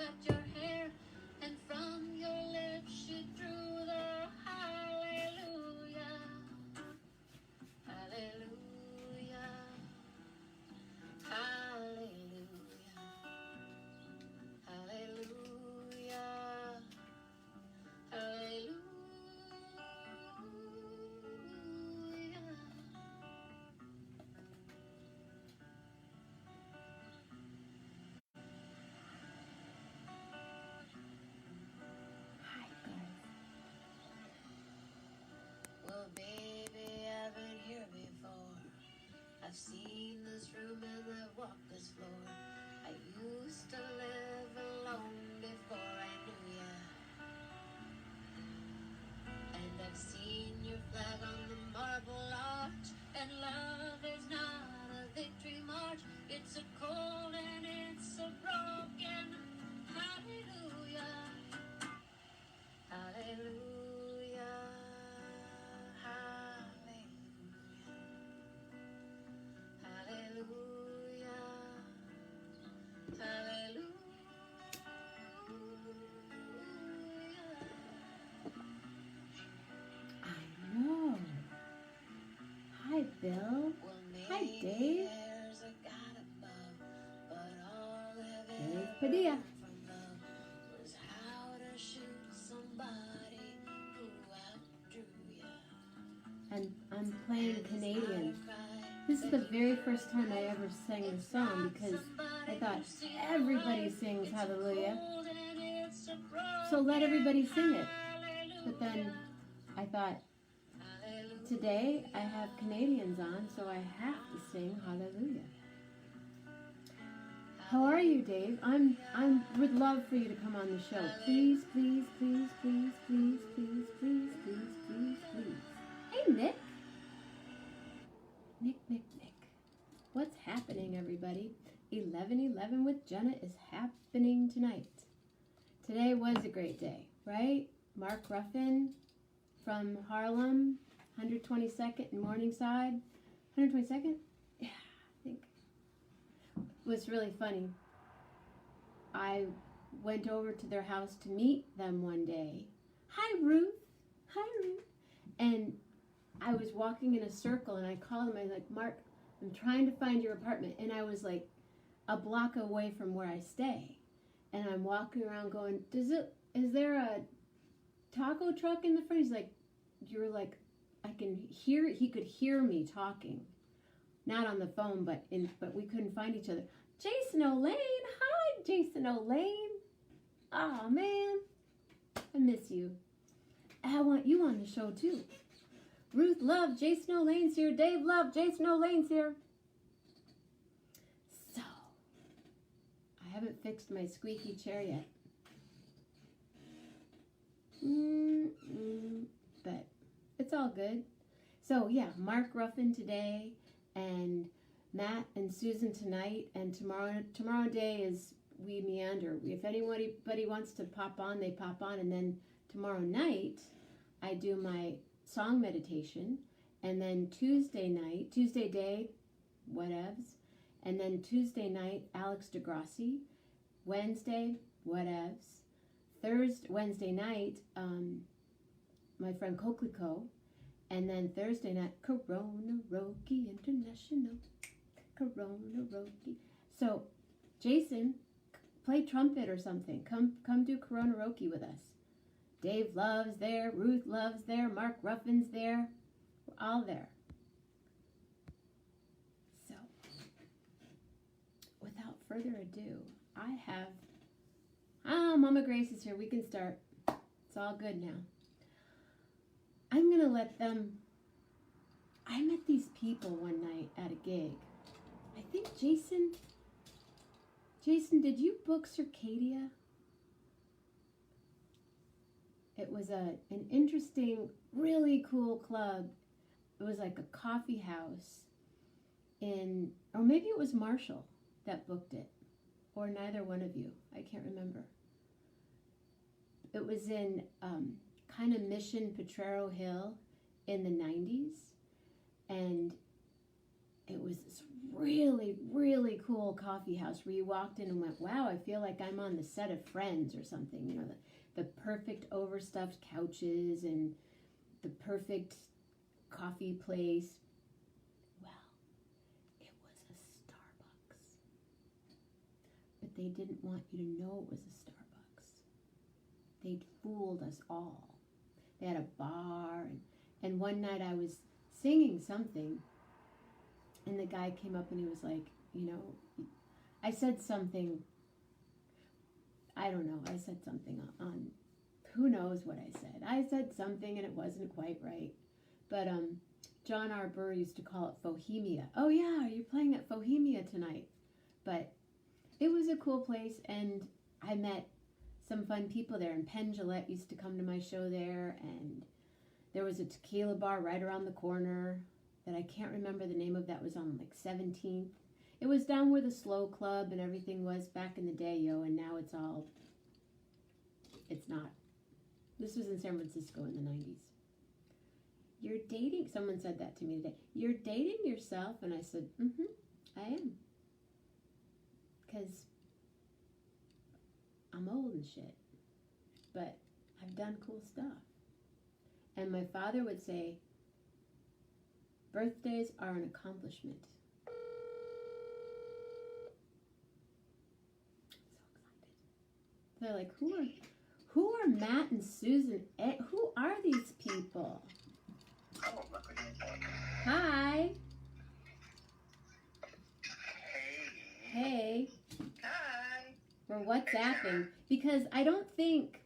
wrapped your hair, and from your lips she drew the hallelujah, hallelujah, hallelujah, hallelujah, hallelujah. Hi, guys. Well, baby, I've been here before. I've seen this room and I've walked this floor. I used to live alone before I knew ya. And I've seen your flag on the marble arch. And love is not a victory march. It's a cold and it's a broken hallelujah. Hallelujah. Hallelujah. Hallelujah. Hallelujah. I know. Hi, Bill. Hi, Dave. There's a God above, but all of it There's Padilla. from love was how to shoot somebody who outdrew ya. And I'm playing Canadian. This is the very first time I ever sang the song because I thought everybody sings Hallelujah. So let everybody sing it. But then I thought, today I have Canadians on, so I have to sing Hallelujah. How are you, Dave? I would love for you to come on the show. Please, please, please, please, please, please, please, please, please, please. Hey, Nick. Nick. What's happening, everybody? 11:11 with Jenna is happening tonight. Today was a great day, right? Mark Ruffin from Harlem, 122nd and Morningside. 122nd? Yeah, I think. It was really funny. I went over to their house to meet them one day. Hi, Ruth. And I was walking in a circle and I called him. I was like, Mark, I'm trying to find your apartment. And I was like a block away from where I stay. And I'm walking around going, is there a taco truck in the front? He's like, you're like, I can hear, he could hear me talking. Not on the phone, but we couldn't find each other. Jason O'Lane. Hi, Jason O'Lane. Oh, man. I miss you. I want you on the show, too. Ruth Love, Jason O'Lane's here. Dave Love, Jason O'Lane's here. So, I haven't fixed my squeaky chair yet. But it's all good. So, yeah, Mark Ruffin today, and Matt and Susan tonight, and tomorrow day is we meander. If anybody wants to pop on, they pop on, and then tomorrow night I do my song meditation, and then Tuesday day, whatevs, and then Tuesday night Alex DeGrassi, Wednesday, whatevs, Wednesday night my friend Coquelicot, and then Thursday night Corona Roki International. Corona Roki. So, Jason, play trumpet or something. Come do Corona Roki with us. Dave Love's there, Ruth Love's there, Mark Ruffin's there. We're all there. So, without further ado, I have... Mama Grace is here. We can start. It's all good now. I'm going to let them... I met these people one night at a gig. I think Jason, did you book Circadia? It was an interesting, really cool club. It was like a coffee house or maybe it was Marshall that booked it, or neither one of you. I can't remember. It was in kind of Mission Potrero Hill in the 90s, and it was this really, really cool coffee house where you walked in and went, wow, I feel like I'm on the set of Friends or something. You know, the perfect overstuffed couches and the perfect coffee place. Well, it was a Starbucks. But they didn't want you to know it was a Starbucks. They'd fooled us all. They had a bar, and one night I was singing something, and the guy came up and he was like, you know, I said something, I don't know, I said something on who knows what I said. I said something and it wasn't quite right. But John R. Burr used to call it Fohemia. Oh yeah, you're playing at Fohemia tonight. But it was a cool place, and I met some fun people there. And Penn Jillette used to come to my show there, and there was a tequila bar right around the corner that I can't remember the name of, that was on like 17th. It was down where the Slow Club and everything was back in the day, and now it's not. This was in San Francisco in the 90s. You're dating, someone said that to me today. You're dating yourself, and I said, I am. Because I'm old and shit, but I've done cool stuff. And my father would say, birthdays are an accomplishment. So excited. They're like, who are Matt and Susan? Who are these people? Hi. Hey. Hi. We're WhatsApping because I don't think.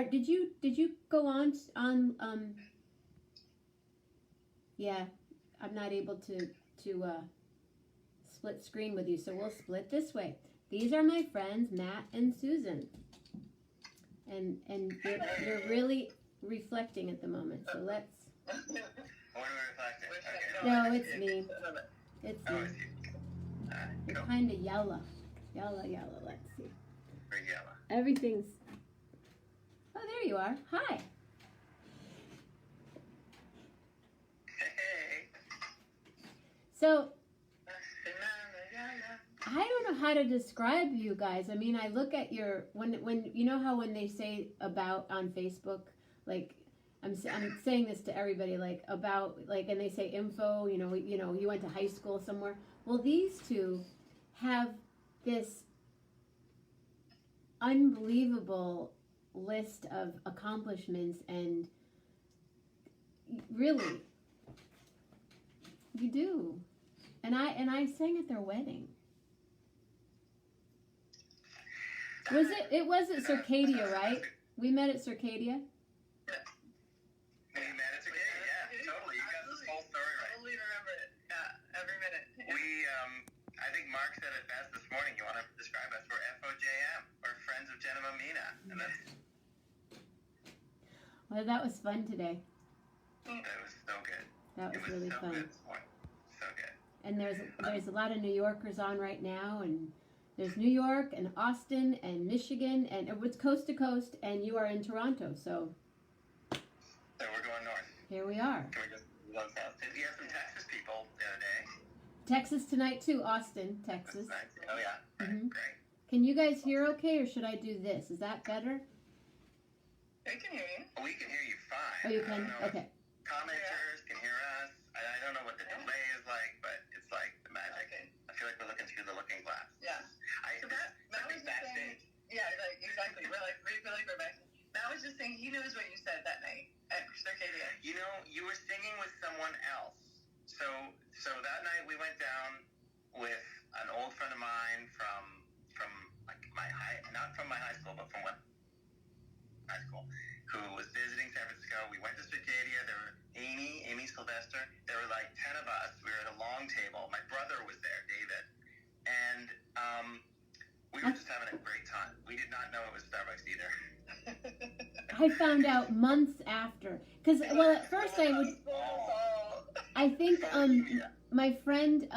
Did you go on? Yeah, I'm not able to split screen with you, so we'll split this way. These are my friends, Matt and Susan, and you're really reflecting at the moment. So let's. What are we reflecting? Okay. No, it's me. It's Oh, me. it's you. You're Cool. kind of yellow. Let's see. Very yellow. Everything's. Oh, there you are. Hi. Hey. So, I don't know how to describe you guys. I mean, I look at your when you know how when they say about on Facebook, like I'm saying this to everybody, like about like, and they say info. You went to high school somewhere. Well, these two have this unbelievable list of accomplishments, and really, you do. And I sang at their wedding. It was at Circadia, right? We met at Circadia. We met at Circadia, yeah, totally. You got this whole story right. Totally remember it. Yeah, every minute. I think Mark said it best this morning. You want to describe us? We're FOJM. We're friends of Jenna Mammina. And that's... Well, that was fun today. It was so good. That was really so fun. Good this morning. So good. And there's a lot of New Yorkers on right now, and there's New York and Austin and Michigan, and it's coast to coast, and you are in Toronto, so So we're going north. here we are. Can we just go south? We have some Texas people the other day. Texas tonight too, Austin, Texas. That's nice. Oh yeah. Mhm. Great. Can you guys hear okay, or should I do this? Is that better? I can hear you. We can hear you fine. Oh, you I can? don't know if Okay. commenters can hear us. I don't know what the delay is like, but it's like the magic. Okay. I feel like we're looking through the looking glass. Yeah. So Matt was It's like just saying, backstage. yeah, like, exactly. We feel like we're back. Matt was just saying he knows what you said that night at Circadia. You know, you were singing with someone else. So that night we went down with an old friend of mine from like not from my high school, but from high school, who was visiting San Francisco. We went to Circadia. There were Amy Sylvester. There were like 10 of us. We were at a long table. My brother was there, David, and we were just having a great time. We did not know it was Starbucks either. I found out months after, because well, at first I think my friend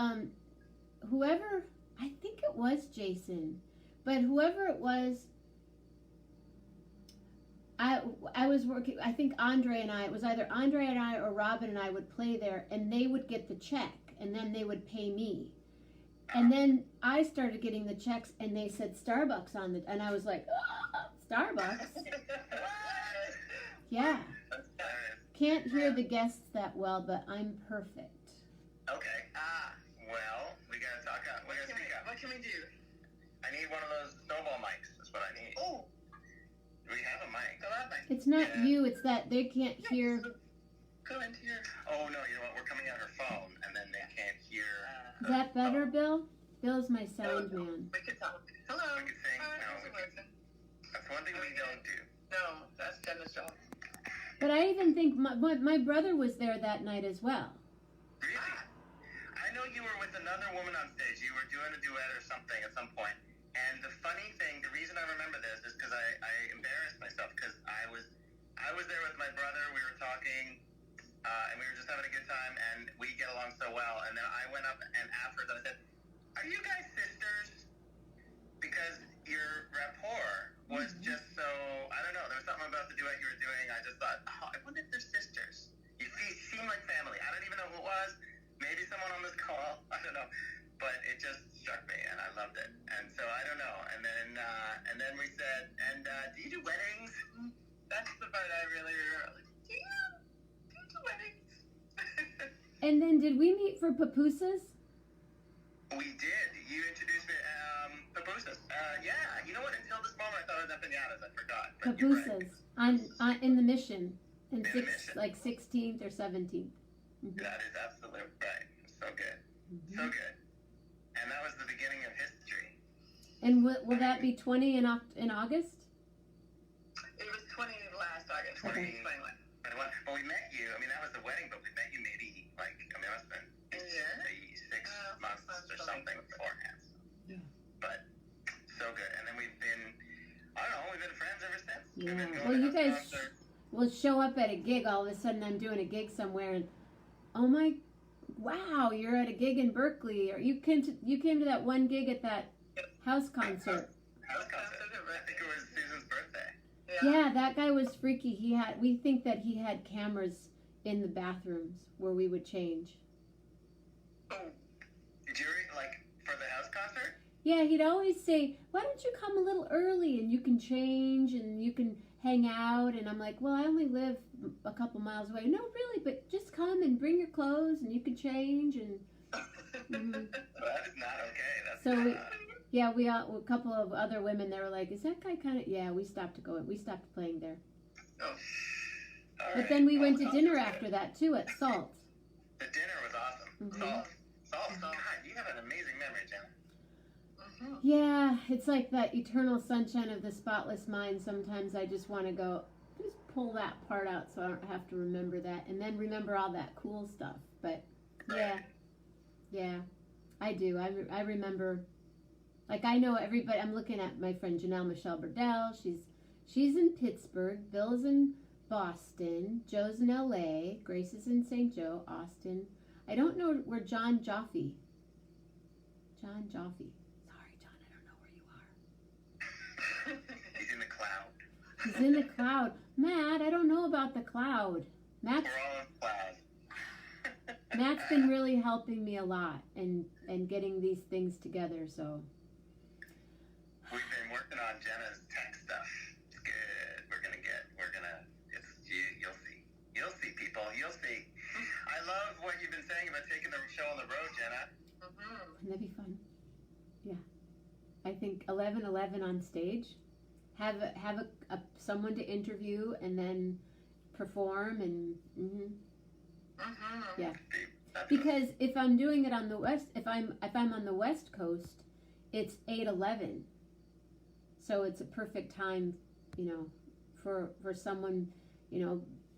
whoever, I think it was Jason, but whoever it was, I was working, I think Andre and I, it was either Andre and I or Robin and I would play there, and they would get the check, and then they would pay me. And then I started getting the checks, and they said Starbucks on the, and I was like, Starbucks? Yeah. Can't hear the guests that well, but I'm perfect. Okay. Well, we gotta talk out. We gotta speak up. What can we do? I need one of those snowball mics. That's what I need. Oh, We have a mic. go out, Mike. It's not Yeah. you, it's that they can't hear. Go into your. Oh no, you know what? We're coming on her phone, and then they can't hear. Is that better, Bill? Bill's my sound Oh, no. man. We could talk. Hello. We could sing. Hi, No, how's we it could- working? That's one thing we don't do. No, that's Jenna's job. But I even think my brother was there that night as well. Really? I know you were with another woman on stage. You were doing a duet or something at some point. And the funny thing, the reason I remember this is because I embarrassed myself because I was there with my brother. We were talking, and we were just having a good time, and we get along so well. And then I went up and afterwards I said, "Are you guys sisters?" Because your rapport was just so, I don't know, there was something about the duet you were doing. I just thought, oh, I wonder if they're sisters. You seem like family. I don't even know who it was. Maybe someone on this call. I don't know. But it just struck me, and I loved it. And so I don't know. And then we said, do you do weddings? That's the part I really remember. Like, do you do weddings? And then did we meet for pupusas? We did. You introduced me, pupusas. Yeah. You know what? Until this moment, I thought it was empanadas. I forgot. But you're right. Pupusas on in the Mission, In the Mission. like 16th or 17th. Mhm. That is absolutely right. So good. So good. And that was the beginning of history. And will that be 20 in August? It was 20 last August. 20. 21. Well, we met you. I mean, that was the wedding, but we met you maybe, like, I mean, it must have been Yeah. 6 months or something beforehand. Yeah. But so good. And then we've been, I don't know, we've been friends ever since. Yeah. We've been going Well, to you guys concerts. will show up at a gig. All of a sudden, I'm doing a gig somewhere, and oh my, wow, you're at a gig in Berkeley, or you came to that one gig at that house concert. House concert. I think it was Susan's birthday. Yeah, that guy was freaky. We think that he had cameras in the bathrooms where we would change. Oh, did you, like, for the house concert? Yeah, he'd always say, "Why don't you come a little early and you can change and you can hang out?" And I'm like, "Well, I only live a couple miles away." "No, really, but just come and bring your clothes and you can change." And Well, that is not okay. That's So we- not, yeah, a couple of other women, they were like, "Is that guy kind of?" Yeah, we stopped playing there. all But right. then we went to Well, dinner after that too at Salt. The dinner was awesome. Mhm. Salt. God, you have an amazing memory, Jenna. Mm-hmm. Yeah, it's like that eternal sunshine of the spotless mind. Sometimes I just want to go, just pull that part out so I don't have to remember that, and then remember all that cool stuff. But yeah, I do. I remember, like, I know everybody. I'm looking at my friend Janelle Michelle Burdell. She's in Pittsburgh. Bill's in Boston. Joe's in L.A. Grace is in St. Joe, Austin. I don't know where John Jaffe. Sorry, John, I don't know where you are. He's in the cloud. He's in the cloud. Matt, I don't know about the cloud. We're all in cloud. Matt's been really helping me a lot and getting these things together, so. We've been working on Jenna's tech stuff. It's good. You'll see people. You'll see. I love what you've been saying about taking the show on the road, Jenna. Mm-hmm. Wouldn't that be fun? Yeah. I think 11:11 on stage. Have a someone to interview and then perform and Mm-hmm. yeah. That's Because if I'm doing it on the west, if I'm on the West Coast, it's 8:11. So it's a perfect time, for someone,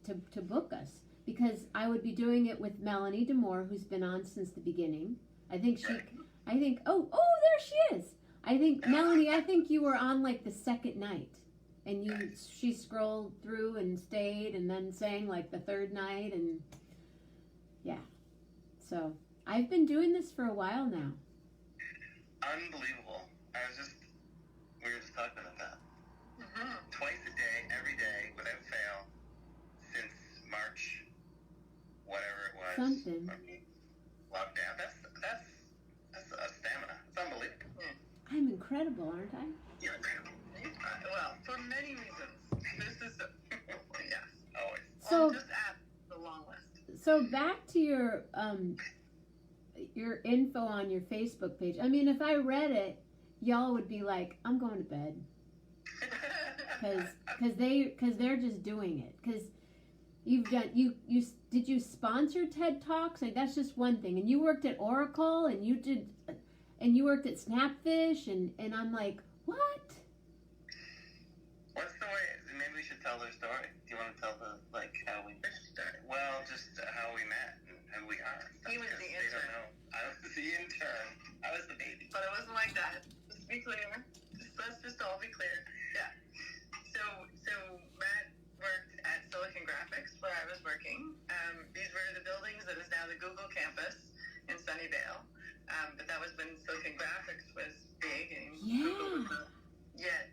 to book us, because I would be doing it with Melanie Demore, who's been on since the beginning. Oh, there she is. Melanie, I think you were on like the second night, and she scrolled through and stayed and then sang like the third night, and yeah. So I've been doing this for a while now. unbelievable. We were just talking about that. Mm-hmm. Twice a day, every day, without fail, since March, whatever it was. Something. I mean, lockdown. That's a stamina. incredible, aren't I? You're incredible. Well, for many reasons. This is, yes. Always. So, Just add the long list. so back to your info on your Facebook page. I mean, if I read it, y'all would be like, I'm going to bed. Because they're just doing it. Because you've done, did you sponsor TED Talks? Like, that's just one thing. And you worked at Oracle, and you worked at Snapfish, and I'm like, what? What's the way? Maybe we should tell their story. Do you want to tell how we started? Well, just how we met and who we are. He was the They intern. don't know. I was the intern. I was the baby. But it wasn't like that. Let's be clear. Let's just all be clear. Yeah. So Matt worked at Silicon Graphics, where I was working. These were the buildings that is now the Google campus in Sunnyvale. But that was when Silicon Graphics was big and Google was yet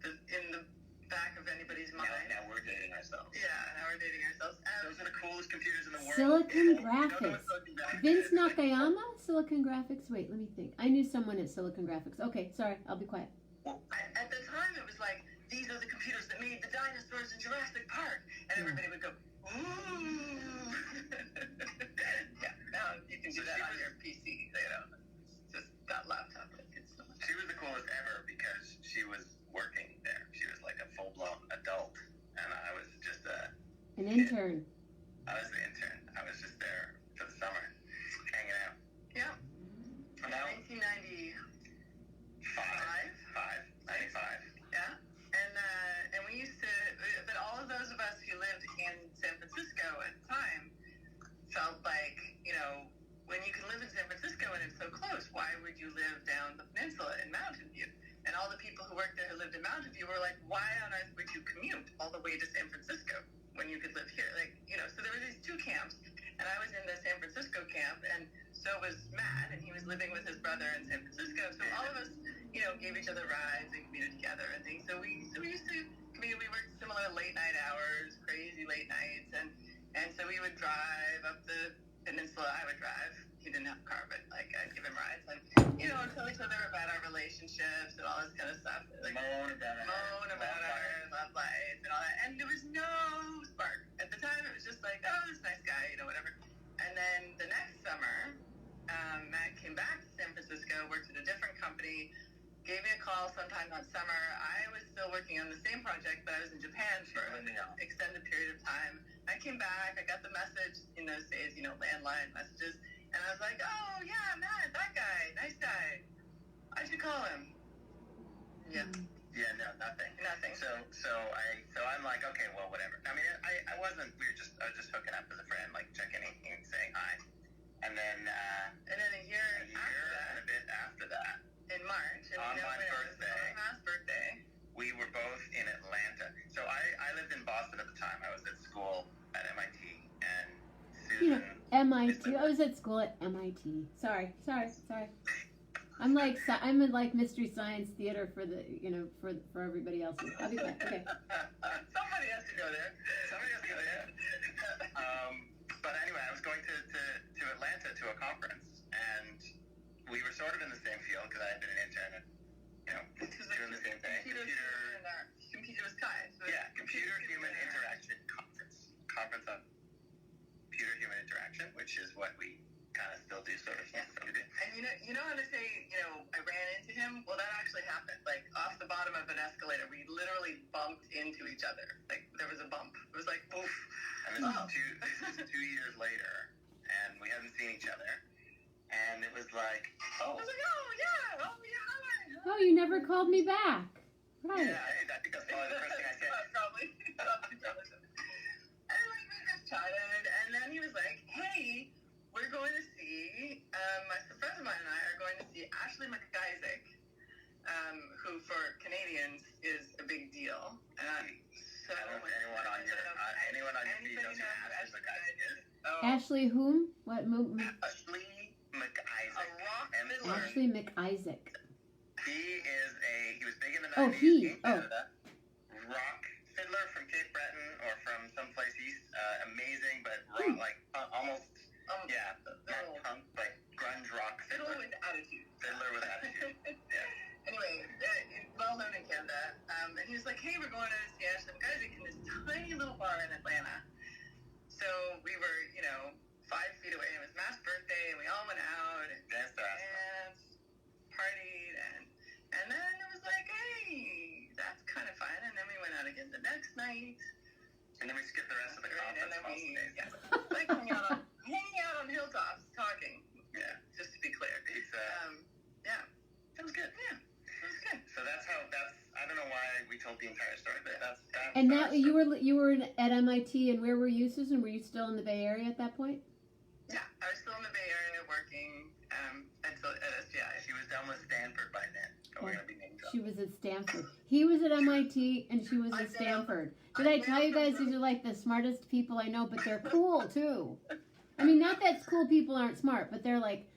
in the back of anybody's mind. Now we're dating ourselves. Yeah, now we're dating ourselves. Those are the coolest computers in the world. Silicon You don't know Graphics. what Silicon Graphics Vince is. Nakayama? Silicon Graphics? Wait, let me think. I knew someone at Silicon Graphics. Okay, sorry, I'll be quiet. At the time, it was like, these are the computers that made the dinosaurs in Jurassic Park. And everybody would go, ooh. Yeah, now you can do that on your PC. Just that laptop. She was the coolest ever because she was working there. She was like a full-blown adult, and I was just An intern. I was the intern. I was just there for the summer, hanging out. Yeah. And now, 1995. 95. Yeah. And we used to, but all of those of us who lived in San Francisco at the time felt like, when you can live in San Francisco and it's so close, why would you live down the peninsula in Mountain View? And all the people who worked there who lived in Mountain View were like, why on earth would you commute all the way to San Francisco when you could live here? So there were these two camps, and I was in the San Francisco camp, and so was Matt, and he was living with his brother in San Francisco. So all of us, gave each other rides and commuted together and things. So we used to commute. We worked similar late night hours, crazy late nights, and so we would drive up the peninsula. I would drive. He didn't have a car, but I'd give him rides, and tell each other about our relationships and all this kind of stuff. Moan about our love life and all that. And there was no spark at the time. It was just like, oh, this nice guy, whatever. And then the next summer, Matt came back to San Francisco, worked at a different company, gave me a call sometime that summer. I was still working on the same project, but I was in Japan for an extended period of time. I came back. I got the message in those days, landline messages. And I was like, oh, yeah, Matt, that guy, nice guy. I should call him. Yeah. Yeah, no, nothing. So I'm like, okay, well, whatever. I mean, I wasn't. I was just hooking up as a friend, like checking in and saying hi. And then a year and a bit after that, in March, and on my birthday, we were both in Atlanta. So I lived in Boston at the time. I was at school at MIT, and Susan. MIT. I was at school at MIT. Sorry. I'm in like Mystery Science Theater for the for everybody else. I'll be quiet. Okay. Somebody has to go there. But anyway, I was going to Atlanta to a conference, and we were sort of in the same field because I had been an intern and doing the same thing. Computer science. Yeah, computer-human interaction conference on computer-human interaction, which is what we kind of still do, sort of. Yeah. And how to say, I ran into him? Well, that actually happened. Like, off the bottom of an escalator, we literally bumped into each other. Like, there was a bump. It was like, oof. And this is 2 years later, and we haven't seen each other. And it was like, I was like, hi. Oh, you never called me back. Right. Yeah, I think that's probably the first thing I said. Probably. And we just chatted, and then he was like, hey, we're going to see, my friend of mine and I are going to see Ashley McIsaac, who for Canadians is a big deal. So I don't know if anyone on your feed knows who Ashley McIsaac is. Ashley whom? What? Ashley McIsaac. A rock fiddler. Ashley McIsaac. He was big in the 90s in Canada. Rock fiddler from Cape Breton or from someplace east. Amazing, but rock, like almost, not punk, but grunge rock fiddler. Fiddler with attitude. Yeah. Anyway, And he was like, hey, we're going to see Ashley McIsaac in this tiny little bar in Atlanta. So we were, 5 feet away. It was Matt's birthday, and we all went out and danced, partied, and then it was like, hey, that's kind of fun. And then we went out again the next night. And then we skipped the rest of the conference. And then like hanging out on hilltops, talking. Yeah, just to be clear. Yeah, that was good. Yeah, that was good. So I don't know why we told the entire story, but that's. And now you were at MIT, and where were you, Susan? Were you still in the Bay Area at that point? Yeah, I was still in the Bay Area working at SGI. She was done with Stanford by then. So we're gonna be named up. She was at Stanford. He was at MIT, and she was at Stanford. Did I tell you guys these are like the smartest people I know, but they're cool too. I mean, not that cool people aren't smart, but they're like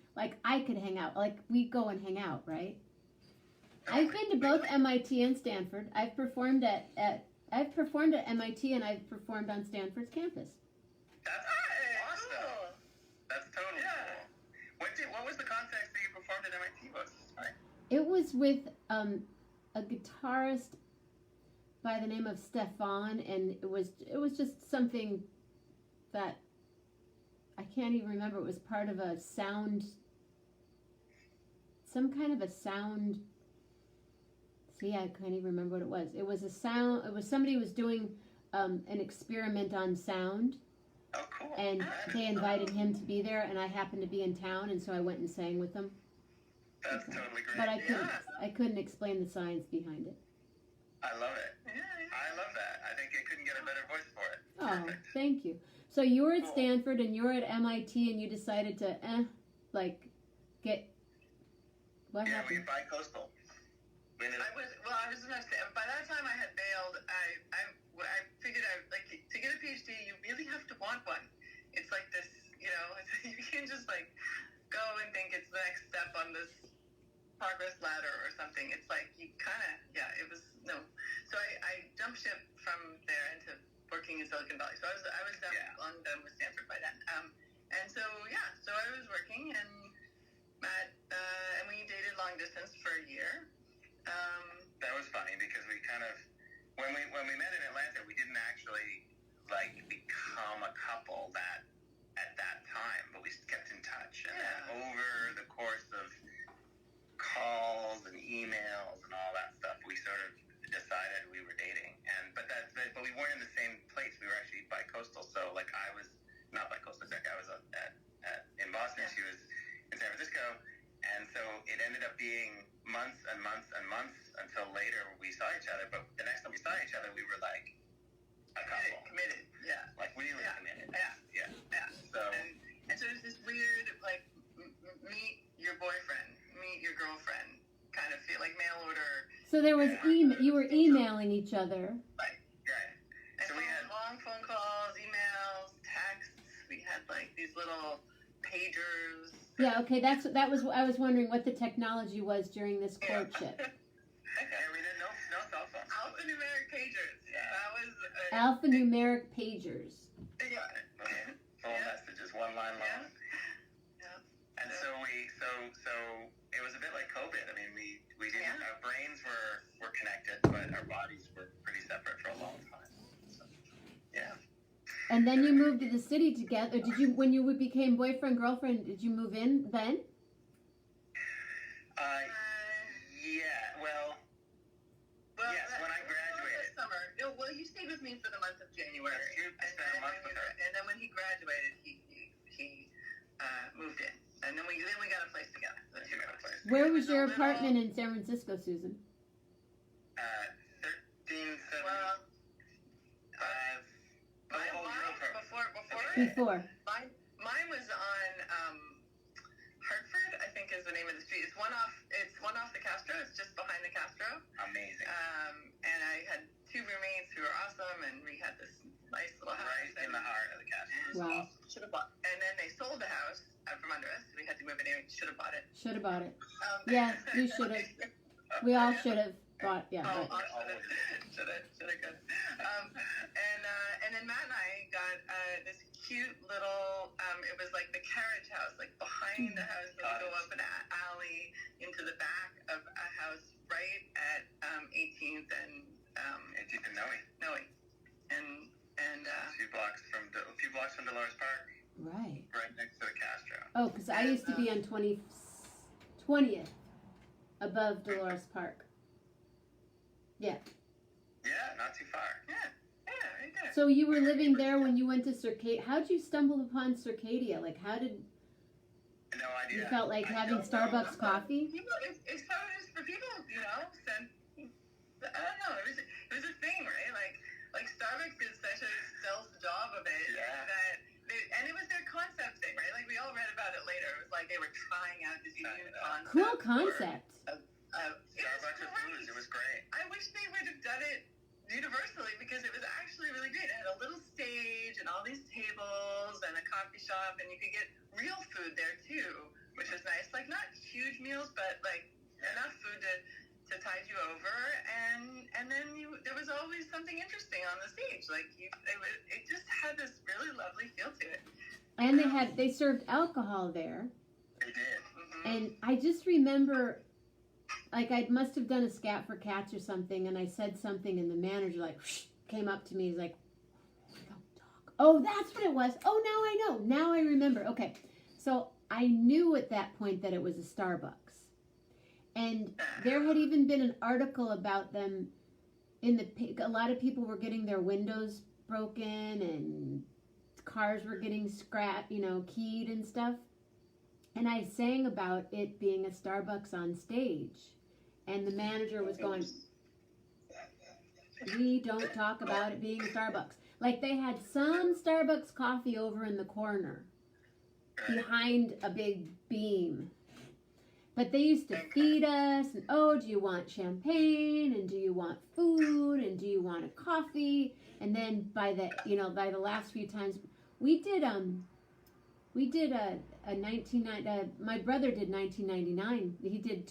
I could hang out. Like we go and hang out, right? I've been to both MIT and Stanford. I've performed at MIT, and I've performed on Stanford's campus. That's awesome. Cool. That's totally cool. What was the context that you performed at MIT? Right? It was with a guitarist by the name of Stefan, and it was just something that I can't even remember. It was part of a sound, some kind of a sound. See, I can't even remember what it was. It was a sound. It was somebody who was doing an experiment on sound. Oh, cool. And they invited him to be there, and I happened to be in town, and so I went and sang with them. That's totally great. But I couldn't explain the science behind it. I love it. I love that. I think I couldn't get a better voice for it. Oh, Perfect. thank you. So you were at Stanford, and you're at MIT, and you decided to, get. What Yeah, happened? we bi-coastal. I was going to say, by that time I had bailed. I figured to get a PhD, you really have to want one. It's like this, you can't just go and think it's the next step on this progress ladder or something. It's like you kind of, it was, no. So I jumped ship from there into working in Silicon Valley. So I was done with Stanford by then. And so I was working, and Matt, and we dated long distance for a year. That was funny because we kind of, when we met in Atlanta, we didn't actually become a couple at that time, but we kept in touch. And then over the course of calls and emails and all that stuff, we sort of decided we were dating. But we weren't in the same place. We were actually bi-coastal. So I was not bi-coastal. I was in Boston. She was in San Francisco. And so it ended up being months and months and months until later we saw each other. But the next time we saw each other, we were like a couple. Committed. Yeah. Really committed. Yeah. So and so there's this weird meet your boyfriend, meet your girlfriend kind of feel, like mail order. So there was you were emailing each other. Right. And so we had long phone calls, emails, texts. We had these little pagers. Yeah, okay, that was I was wondering what the technology was during this courtship. We didn't know cell phones. Alphanumeric pagers. Yeah, that was alphanumeric pagers. Yeah. Full messages, one line long. Yeah. And so it was a bit like COVID. I mean, we didn't. Our brains were connected, but our bodies were pretty separate for a long time. So, yeah. And then you moved to the city together. Did you, when you became boyfriend, girlfriend, did you move in then? Yes, when I graduated. This summer. Well, you stayed with me for the month of January. I spent a month with her. And then when he graduated, he moved in. And then we got a place together. Where was your apartment in San Francisco, Susan? 1375. Before. Mine was on Hartford, I think is the name of the street. It's one off the Castro. It's just behind the Castro. Amazing. And I had 2 roommates who were awesome, and we had this nice little house. Right in the heart of the Castro. Wow. Should have bought. And then they sold the house out from under us. We had to move it anyway. Should have bought it. Should have bought it. Yeah, you should have. We all should have bought. Yeah. Should have. Good. And then Matt and I got this cute little. It was like the carriage house, like behind the house. You go up an alley into the back of a house right at 18th and It's in Noe. And A few blocks from Dolores Park, Right. right next to the Castro. Oh, because I used to be on 20th, above Dolores Park. Yeah, not too far. yeah, right there. So you were living there when you went to Circadia. How'd you stumble upon Circadia? Like, how did No idea. you felt like I having don't know. Starbucks coffee? People, it's how it is for people, I don't know. It was a thing, right? Like Starbucks did such a stealth job of it that and it was their concept thing, right? Like we all read about it later. It was like they were trying out this new concept. Cool concept. Starbucks with booze. It was great. I wish they would have done it universally because it was actually really great. It had a little stage and all these tables and a coffee shop, and you could get real food there too, which was nice. Like not huge meals, but like enough food to tide you over, and then there was always something interesting on the stage. Like it just had this really lovely feel to it. And they served alcohol there. They did. Mm-hmm. And I just remember, like, I must have done a scat for cats or something, and I said something, and the manager, like, came up to me. He's like, don't talk. Oh, that's what it was. Oh, now I know. Now I remember. Okay. So I knew at that point that it was a Starbucks. And there had even been an article about them a lot of people were getting their windows broken, and cars were getting keyed and stuff. And I sang about it being a Starbucks on stage. And the manager was going, we don't talk about it being a Starbucks. Like they had some Starbucks coffee over in the corner behind a big beam. But they used to feed us, and do you want champagne, and do you want food, and do you want a coffee? And then by the last few times, we did a 1990. My brother did 1999. He did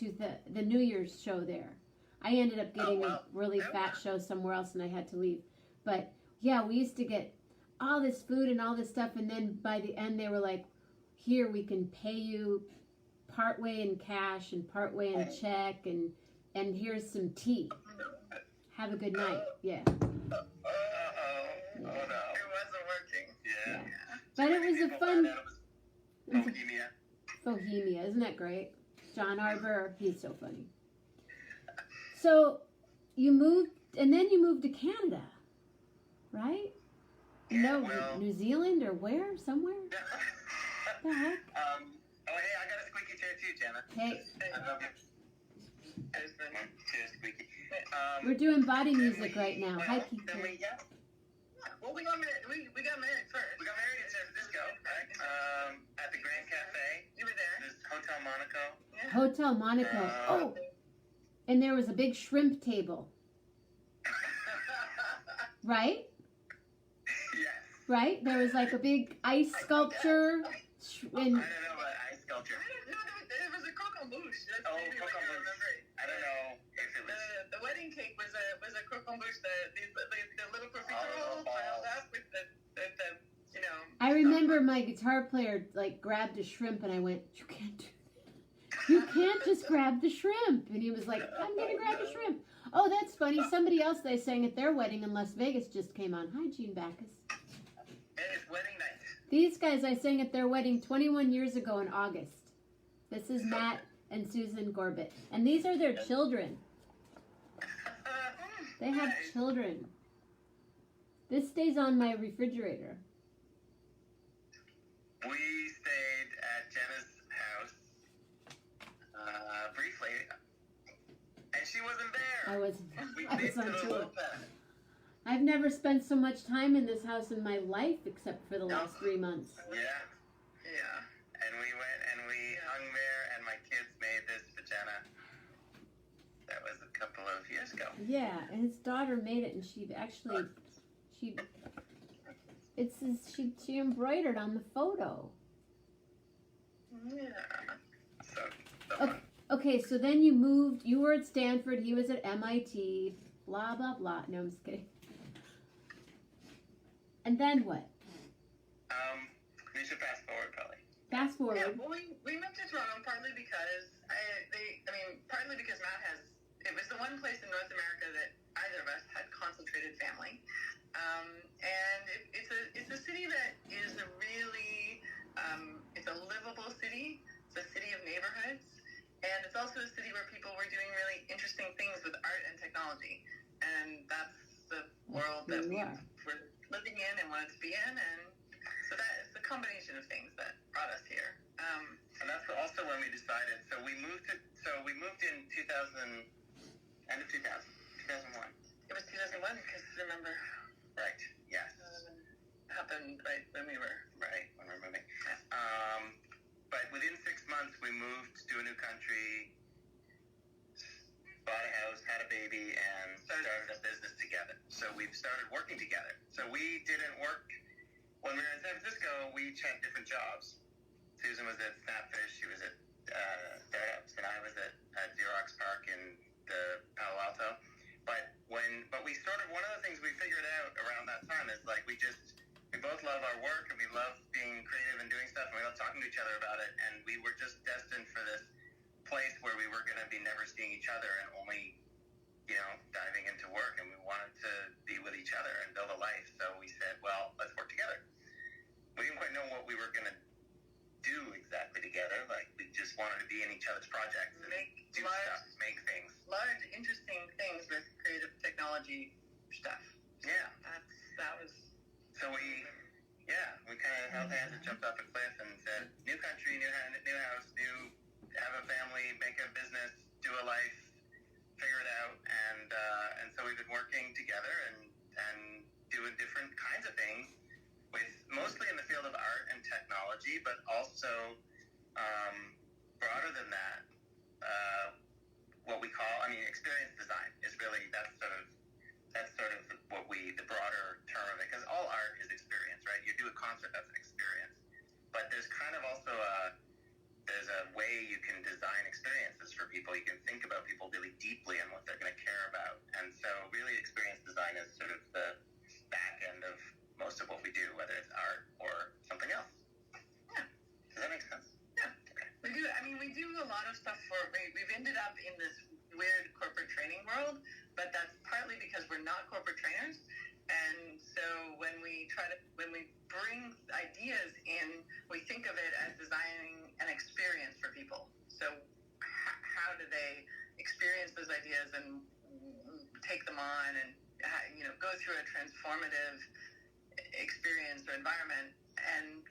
the New Year's show there. I ended up getting a really fat show somewhere else, and I had to leave. But yeah, we used to get all this food and all this stuff, and then by the end, they were like, "Here, we can pay you partway in cash and partway in check, and here's some tea. Have a good night." Yeah. Oh no. It wasn't working. Yeah. But it was a fun Bohemia. Bohemia. Isn't that great? John Arbor, he's so funny. So you moved, and then you moved to Canada, right? Yeah, No, well, New Zealand or where? Somewhere? The heck? Oh, hey, I got a squeaky chair too, Jenna. Hey, Cheers, squeaky. we're doing body music right now. Hi, Keith. Then Well, we got married. We got married first. We got married in San Francisco, right? At the Grand Cafe. You were there. There's Hotel Monaco. Yeah. Hotel Monaco. And there was a big shrimp table, right? Yes. Right? There was like a big ice sculpture. I don't know about ice sculpture. No, there was a croquembouche. That's Oh, maybe what you croquembouche. remember. I don't know if it was. The wedding cake was a croquembouche. The little profiterole balls. piled up with the I remember my guitar player like grabbed a shrimp, and I went, "You can't do that. You can't just grab the shrimp." And he was like, "I'm gonna grab the shrimp." Oh, that's funny. Somebody else they sang at their wedding in Las Vegas just came on. Hi, Gene Backus. It's wedding night. These guys I sang at their wedding 21 years ago in August. This is Matt and Susan Gorbet, and these are their children. They have children. This stays on my refrigerator. We stayed at Jenna's house briefly, and she wasn't there. I was We on to the tour. Lopez. I've never spent so much time in this house in my life except for the last 3 months. Yeah. And we went and we hung there, and my kids made this for Jenna. That was a couple of years ago. Yeah, and his daughter made it, and she embroidered on the photo. Yeah. So Okay. fun. Okay, so then you moved. You were at Stanford. He was at MIT. Blah blah blah. No, I'm just kidding. And then what? We should fast forward probably. Fast forward. Yeah, well, we moved to Toronto partly because partly because Matt it was the one place in North America that either of us had technology, and that's the world that we're living in and wanted to be in, and so that is the combination of things that brought us here. And that's also when we decided. So we moved in 2000, end of 2000, 2001. It was 2001 because remember. Right. Yes. Happened right when we were moving. But within 6 months, we moved to a new country, bought a house, had a baby, and started a business together. So we've started working together. So we didn't work when we were in San Francisco. We each had different jobs. Susan was at Snapfish. She was at startups, and I was at Xerox Park in the Palo Alto. But we started. One of the things we figured out around that time is like we both love our work, and we love being creative and doing stuff, and we love talking to each other about it. And we were just destined for this place where we were going to be never seeing each other and only, diving into work. And we wanted to be with each other and build a life. So we said, well, let's work together. We didn't quite know what we were going to do exactly together. Like we just wanted to be in each other's projects and do stuff, make things. Large, interesting things with creative technology stuff. Yeah. That was. So we kind of held hands and jumped off a cliff and said, new country, new house, have a family, make a business, do a life, figure it out. And so we've been working together and doing different kinds of things, mostly in the field of art and technology, but also broader than that, what we call, experience design is really, that's sort of the broader term of it, because all art is experience, right? You do a concert, that's an experience. But there's kind of also there's a way you can design experiences for people. You can think about people really deeply and what they're going to care about. And so really experience design is sort of the back end of most of what we do, whether it's art or something else. Yeah. Does that make sense? Yeah. Okay. We do a lot of stuff we've ended up in this weird corporate training world, but that's partly because we're not corporate trainers. And so when we bring ideas in, we think of it as designing an experience for people. So how do they experience those ideas and take them on and go through a transformative experience or environment? And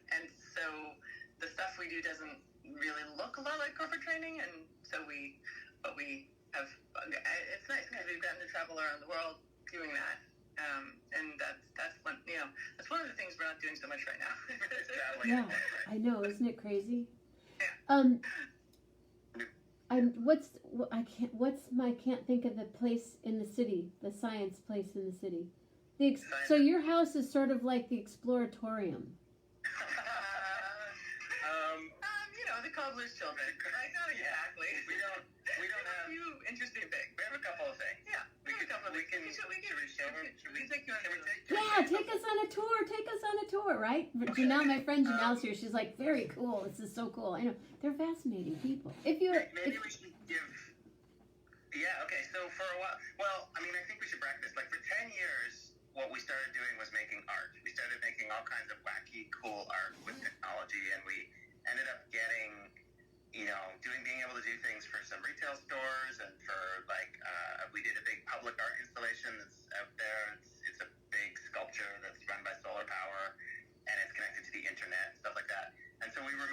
so the stuff we do doesn't really look a lot like corporate training, and so it's nice because we've gotten to travel around the world doing that. And that's one of the things we're not doing so much right now. Yeah, I know, isn't it crazy? Yeah. I can't think of the place in the city, the science place in the city. So your house is sort of like the Exploratorium. The cobbler's children. Right? Not exactly. We don't have a few interesting things. We have a couple of things. Yeah, we can take you on a tour. Yeah, take us on a tour, right? Janelle, my friend Janelle's here. She's like, very cool. This is so cool. I know. They're fascinating people. Maybe we should give... Yeah, okay. So for a while... Well, I think we should practice. Like for 10 years, what we started doing was making art. We started making all kinds of wacky, cool art with technology, and we ended up getting, being able to do things for some retail stores and for we did a big public art installation that's out there. It's a big sculpture that's run by solar power and it's connected to the internet and stuff like that. And so we did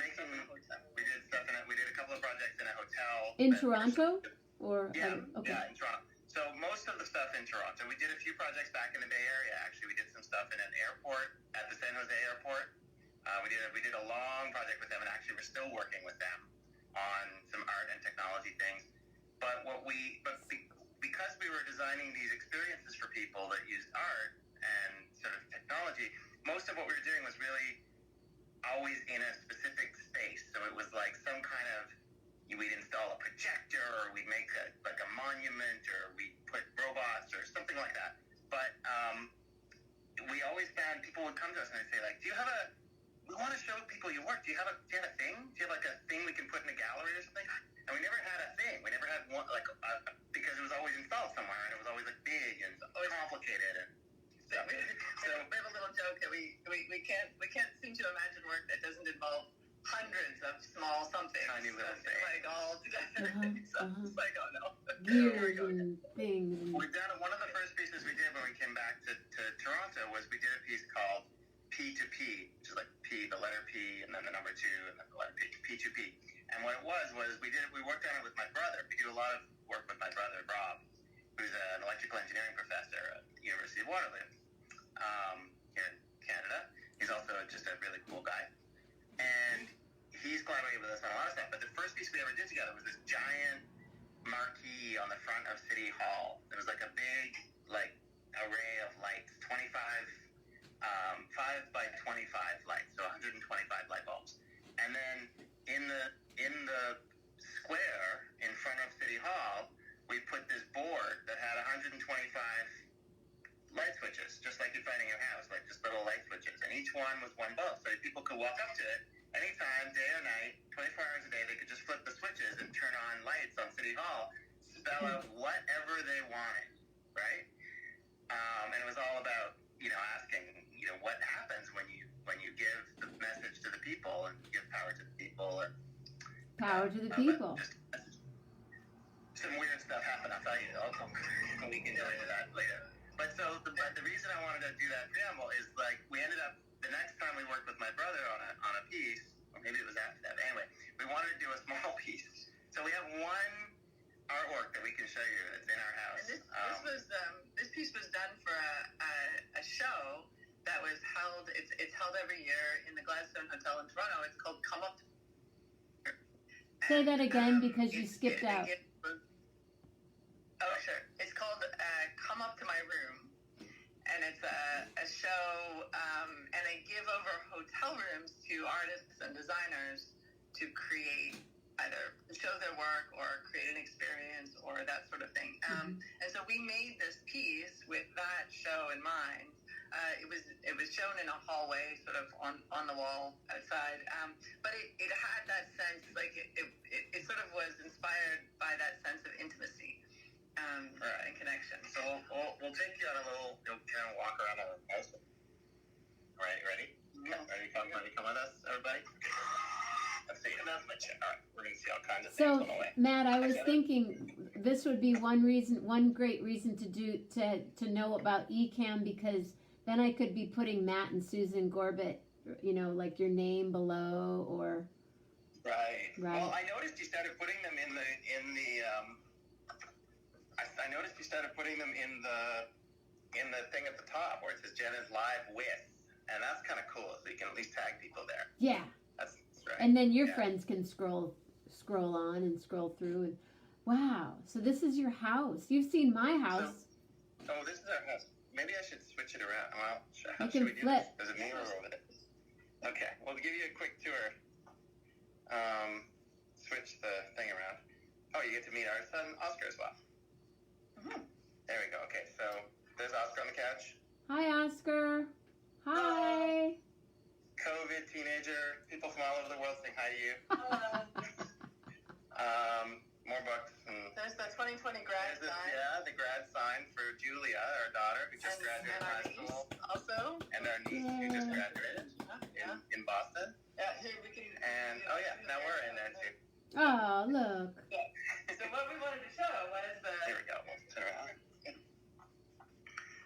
stuff we did a couple of projects in a hotel. In Toronto? Yeah, okay. Yeah, in Toronto. So most of the stuff in Toronto. We did a few projects back in the Bay Area, actually. We did some stuff in an airport, at the San Jose airport. We did a long project with them, and actually we're still working with them on some art and technology things. But because we were designing these experiences for people that used art and sort of technology, most of what we were doing was really always in a specific space. So it was like some kind of, we'd install a projector, or we'd make a monument, or we'd put robots or something like that. But we always found people would come to us and they'd say, like, we want to show people your work. Do you have a thing? Do you have a thing we can put in a gallery or something? And we never had a thing. We never had one, because it was always installed somewhere, and it was always big and complicated and stuff. So we have a little joke that we can't seem to imagine work that doesn't involve hundreds of small somethings. Tiny little things. All together. So it's like, oh no. Gears and things. We've Donna, one of the first pieces we did when we came back to Toronto was we did a piece called P2P, which is like P, the letter P, and then the number 2, and then the letter P, P2P. And what it was we worked on it with my brother. We do a lot of work with my brother, Rob, who's an electrical engineering professor at the University of Waterloo here in Canada. He's also just a really cool guy. And he's collaborated with us on a lot of stuff. But the first piece we ever did together was this giant marquee on the front of City Hall. There was like a big array of lights, 25 5 by 25 lights, so 125 light bulbs. And then in the square in front of City Hall, we put this board that had 125 light switches, just like you'd find in your house, like just little light switches. And each one was one bulb, so people could walk up to it anytime, day or night, 24 hours a day. They could just flip the switches and turn on lights on City Hall, spell out whatever they wanted, right? And it was all about, asking, what happens when you give the message to the people and give power to the people. And, power to the people. Just, some weird stuff happened. I'll tell you. We can go into that later. But the reason I wanted to do that preamble is we ended up the next time we worked with my brother on a piece, or maybe it was after that. But anyway, we wanted to do a small piece. So we have one artwork that we can show you that's in our house. And this piece was done for a show that was held. It's held every year in the Gladstone Hotel in Toronto. It's called Come Up. Say that again because you skipped out. Oh, sure. It's called Come Up to My Room, and it's a show, and they give over hotel rooms to artists and designers to create either show their work or create an experience or that sort of thing. And so we made this piece with that show in mind. It was shown in a hallway, sort of on the wall outside. But it had that sense, it sort of was inspired by that sense of intimacy and connection. So we'll take you on a little, kind of walk around our house. All right, ready? Yeah. Ready to come with us, everybody? Let's see. That's my chair. All right, we're going to see all kinds of things So, on the way. Matt, I was thinking this would be one great reason to know about eCam, because then I could be putting Matt and Susan Gorbet, like your name below, or Right. Right. Well, I noticed you started putting them in the I noticed you started putting them in the thing at the top where it says Jenna's live with, and that's kind of cool. So you can at least tag people there. yeah. That's right. And then your friends can scroll on and scroll through, and wow. So this is your house. You've seen my house. Oh, this is our house. Maybe I should switch it around. Well, how You should can we do flip. this? There's a mirror over there. Okay, we'll give you a quick tour. Switch the thing around. Oh, you get to meet our son Oscar as well. Mm-hmm. There we go. Okay, so there's Oscar on the couch. Hi, Oscar. Hi. COVID teenager. People from all over the world saying hi to you. More books. And There's the 2020 grad there's sign. the grad sign for Julia, our daughter, who just graduated and our high niece school. also. And our niece, who just graduated Yeah. in Boston. Yeah, here we can. And, oh yeah, now we're in there too. Oh, look. So what we wanted to show was Here we go. We'll turn around.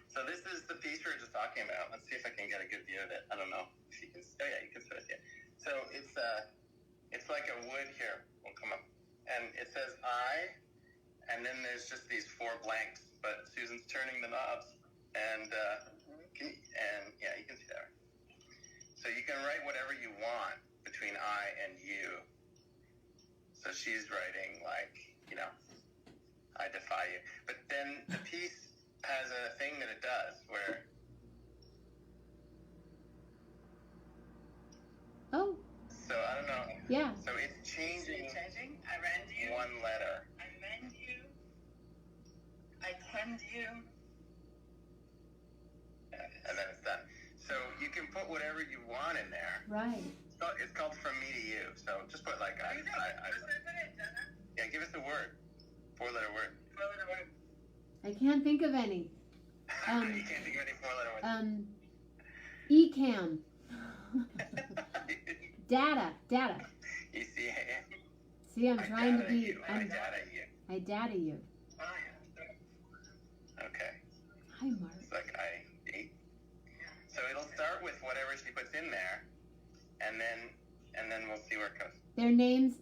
So this is the piece we were just talking about. Let's see if I can get a good view of it. I don't know if you can. Oh yeah, you can sort of see it. So it's like a wood here. We'll come up, and it says I, and then there's just these 4 blanks. But Susan's turning the knobs, and yeah, you can see that. So you can write whatever you want between I and you. So she's writing I defy you. But then the piece has a thing that it does where Oh, so I don't know. yeah. So it's changing I rend you. one letter. I mend you. I tend you. And then it's done. So you can put whatever you want in there. Right. It's called From Me to You. So just put What's it, Jenna? yeah, give us a word. 4-letter word. 4-letter word. I can't think of any. You can't think of any 4-letter words. eCam. Data. You see, See, I'm trying to be. I data you. I data you. Okay. Their names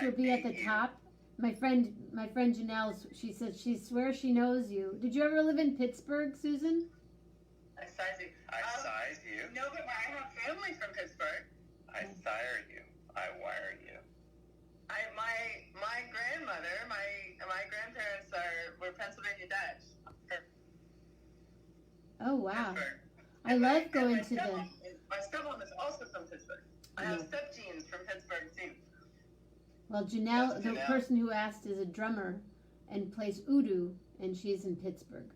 will be at the top. My friend Janelle, she says she swears she knows you. Did you ever live in Pittsburgh, Susan? I size you. I size you. No, but I have family from Pittsburgh. I sire you. I wire you. My grandmother, my grandparents were Pennsylvania Dutch. Oh wow! Pittsburgh. I love going to the. My stepmom is also from Pittsburgh. I have step genes from Pittsburgh too. Well, Janelle, the person who asked, is a drummer and plays oudou, and she's in Pittsburgh.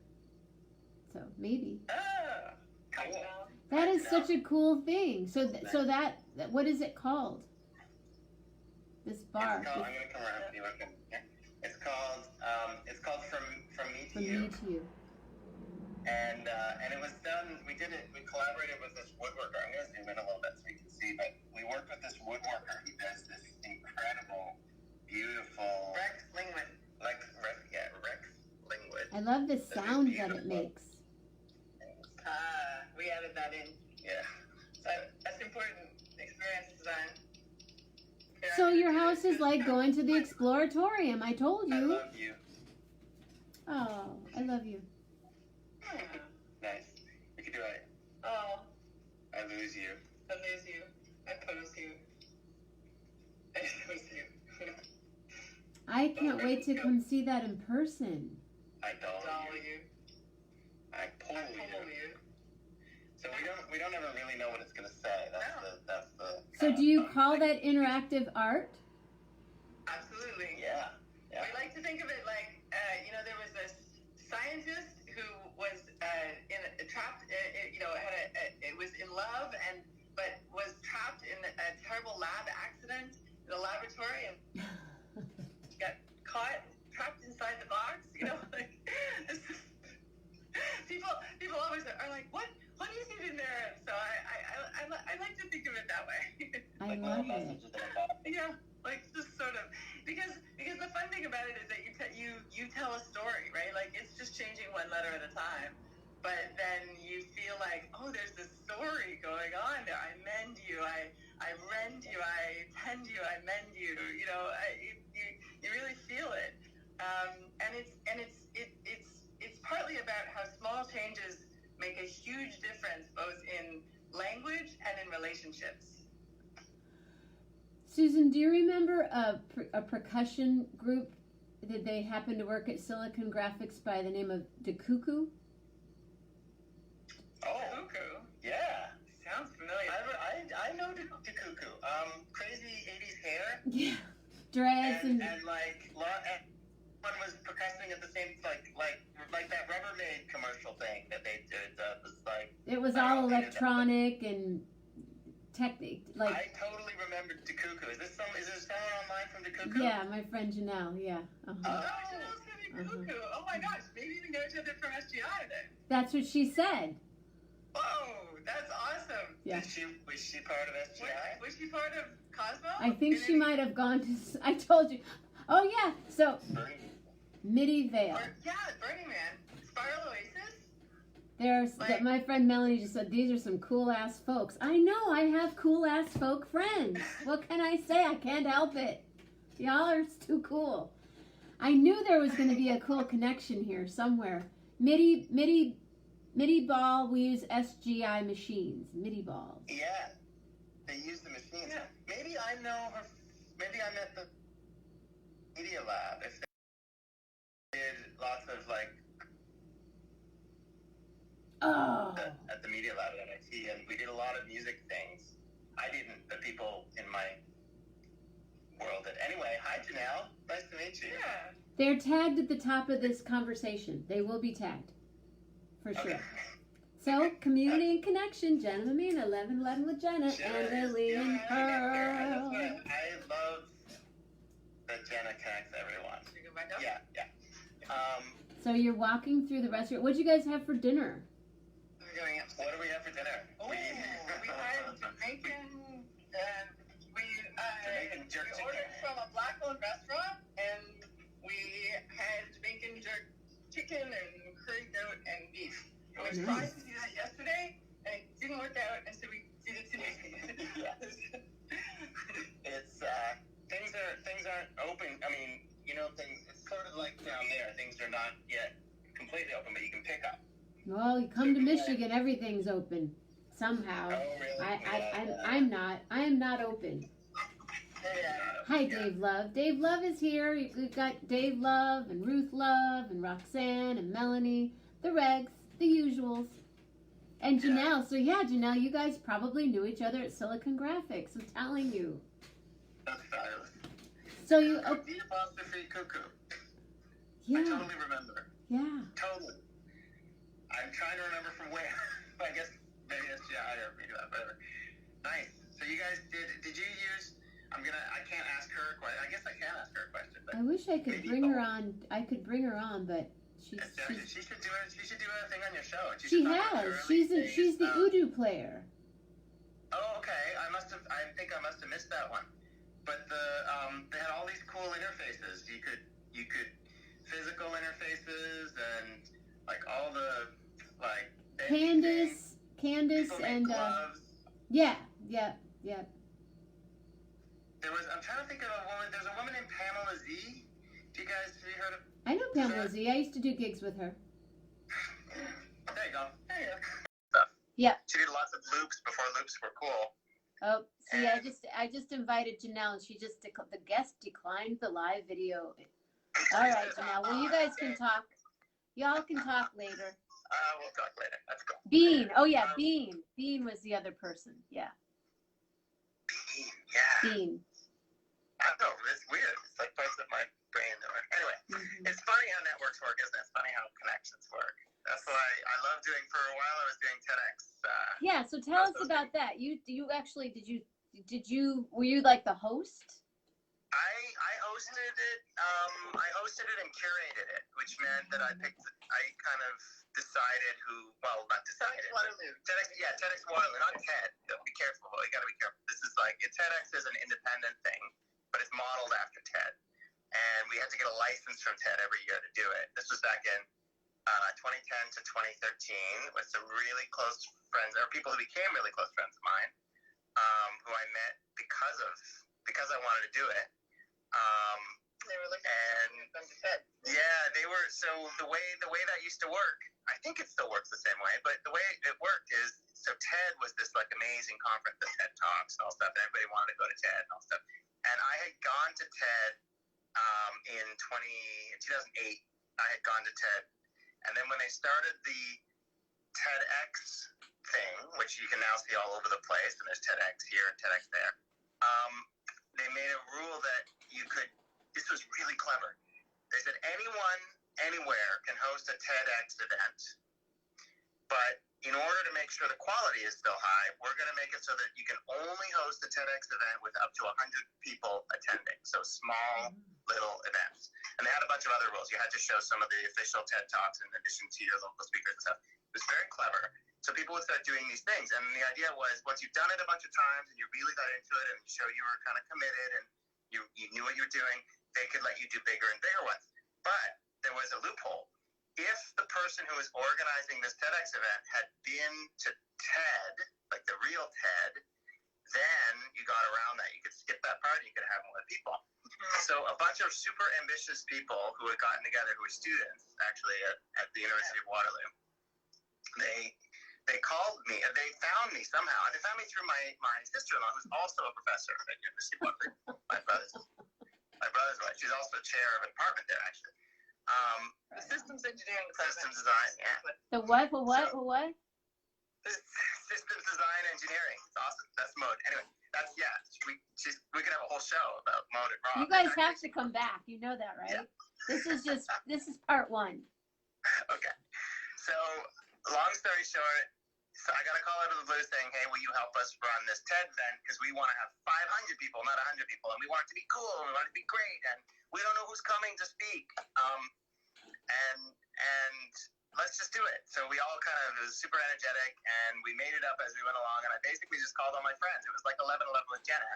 So maybe. Ah, cool. That is such a cool thing. So that what is it called? This bar. I'm gonna come around and see what I can. Yeah. It's called From Me to From You. Me to You. And it was done. We collaborated with this woodworker. I'm gonna zoom in a little bit so you can see. But we worked with this woodworker who does this incredible, beautiful Rex Lingwood. Rex Lingwood. I love the sound that it makes. We added that in. Yeah. So that's important. Experience design. So your house is like going to the Exploratorium. I told I you. love you. Oh, I love you. Nice. We can do it. Oh, I lose you. I lose you. I pose you. I pose you. I can't wait to come see that in person. I doll you. you. I pull you. So we don't ever really know what it's gonna say. That's the. So do you call that interactive art? Absolutely. Yeah. We like to think of it like, there was this scientist who was trapped. It was in love but was trapped in a terrible lab accident in a laboratory and got caught trapped inside the box. People always are like, what is it in there? So I like to think of it that way. I love it. Yeah, like just sort of because the fun thing about it is that you tell a story, right? Like it's just changing one letter at a time, but then you feel like, oh, there's this story going on there. I mend you, I rend you, I tend you, I mend you. You really feel it, and it's partly about how small changes make a huge difference both in language and in relationships. Susan, do you remember a percussion group? Did they happen to work at Silicon Graphics by the name of De Cuckoo? Oh, Cuckoo. Yeah. Sounds familiar. I know De Cuckoo. Crazy 80s hair. Yeah. Dreads and like one was percussing at the same like that Rubbermaid commercial thing that they did. Was like it was all electronic and technique. Like I totally remembered De Cuckoo. Is there someone online from De Cuckoo? Yeah, my friend Janelle. Yeah. Cuckoo. Oh my gosh, maybe even know each other from SGI then. That's what she said. Whoa, that's awesome. Yeah. Was she part of SGI? Was she part of Cosmo? I think she might have gone to. I told you. Oh yeah. So Midi Vale. Burning Man. Spiral Oasis. There's my friend Melanie just said these are some cool ass folks. I know, I have cool ass folk friends. What can I say? I can't help it. Y'all are too cool. I knew there was going to be a cool connection here somewhere. MIDI ball. We use SGI machines. MIDI balls. Yeah, they use the machines. Yeah. Maybe I know her. Maybe I'm at the Media Lab. If they did lots of at the Media Lab at MIT, and we did a lot of music things. I didn't, but people in my world did. Anyway, hi Janelle. Nice to meet you. Yeah. They're tagged at the top of this conversation. They will be tagged. For sure. Okay. So, community and connection, Jenna Mammina, 11 with Jenna, Emily and Pearl. I love that Jenna connects everyone. Should we go back up? Yeah. So you're walking through the restaurant. What'd you guys have for dinner? We're going up. What do we have for dinner? Oh, we had Jamaican. Jamaican jerk We ordered chicken. from a black-owned restaurant, and we had Jamaican jerk chicken and curry goat and beef. We Nice. tried to do that yesterday, and it didn't work out, and so we did it today. Yeah. It's open, but you can pick up. Well, you come to Michigan, everything's open somehow. Oh, really? I'm not. I am not open. Hi, Dave Love. Dave Love is here. We've got Dave Love and Ruth Love and Roxanne and Melanie, the Regs, the usuals, and Janelle. So yeah, Janelle, you guys probably knew each other at Silicon Graphics. I'm telling you. That's fabulous. So you. The apostrophe cuckoo. Yeah. I totally remember. Yeah. Totally. I'm trying to remember from where. I guess maybe that's or whatever. Nice. So you guys did you use? I can't ask her a question. I guess I can ask her a question. But I wish I could bring her on. I could bring her on, but she should do it. She should do a thing on your show. She has. She's the Udu player. Oh, okay. I think I must have missed that one. But they had all these cool interfaces. You could physical interfaces and like all the like. Candace and gloves. Yeah. I'm trying to think of a woman. There's a woman named Pamela Z. Have you heard of? I know Pamela Z. I used to do gigs with her. There you go. Yeah. She did lots of loops before loops were cool. Oh, see, I just invited Janelle, and she just the guest declined the live video. All right, Janelle. Well, you guys can talk. Y'all can talk later. We'll talk later. That's cool. Bean. Oh yeah, Bean. Bean was the other person. Yeah. Bean. Yeah. Bean. I don't know. It's weird. It's like parts of my brain. Anyway, It's funny how networks work, isn't it? It's funny how connections work. That's why I love doing. For a while, I was doing TEDx. Yeah. So tell us about that. You actually did you were you like the host? I hosted it. I hosted it and curated it, which meant that I kind of decided who. Well, not decided. TEDx Waterloo, not TED. Be careful. You got to be careful. This is like TEDx is an independent thing, but it's modeled after TED, and we had to get a license from TED every year to do it. This was back in 2010 to 2013 with some really close friends, or people who became really close friends of mine, who I met because I wanted to do it. They were looking and yeah, they were. So the way that used to work, I think it still works the same way, but the way it worked is, so TED was this like amazing conference, the TED Talks and all stuff, and everybody wanted to go to TED and all stuff. And I had gone to TED in 2008. I had gone to TED, and then when they started the TEDx thing, which you can now see all over the place, and there's TEDx here and TEDx there, they made a rule that you could. This was really clever. They said anyone, anywhere can host a TEDx event, but in order to make sure the quality is still high, we're going to make it so that you can only host a TEDx event with up to 100 people attending. So small, little events. And they had a bunch of other rules. You had to show some of the official TED Talks in addition to your local speakers and stuff. It was very clever. So people would start doing these things. And the idea was, once you've done it a bunch of times and you really got into it and you show you were kind of committed and you knew what you were doing, they could let you do bigger and bigger ones. But there was a loophole. If the person who was organizing this TEDx event had been to TED, like the real TED, then you got around that. You could skip that part and you could have more people. So a bunch of super ambitious people who had gotten together, who were students, actually, at the University of Waterloo, they called me. They found me somehow. They found me through my sister-in-law, who's also a professor at the University of Waterloo. My brother's wife. She's also chair of a department there, actually. The systems engineering Systems design, yeah. The what? What? Systems design engineering. It's awesome. That's Mode. Anyway, we could have a whole show about Mode and Rob. You guys have to come back. You know that, right? Yeah. This is part one. Okay. So, long story short, so I got a call out of the blue saying, hey, will you help us run this TED event? Because we want to have 500 people, not 100 people. And we want it to be cool. And we want it to be great. And we don't know who's coming to speak. And let's just do it. So we all kind of, it was super energetic. And we made it up as we went along. And I basically just called all my friends. It was like 11:11 with Jenna.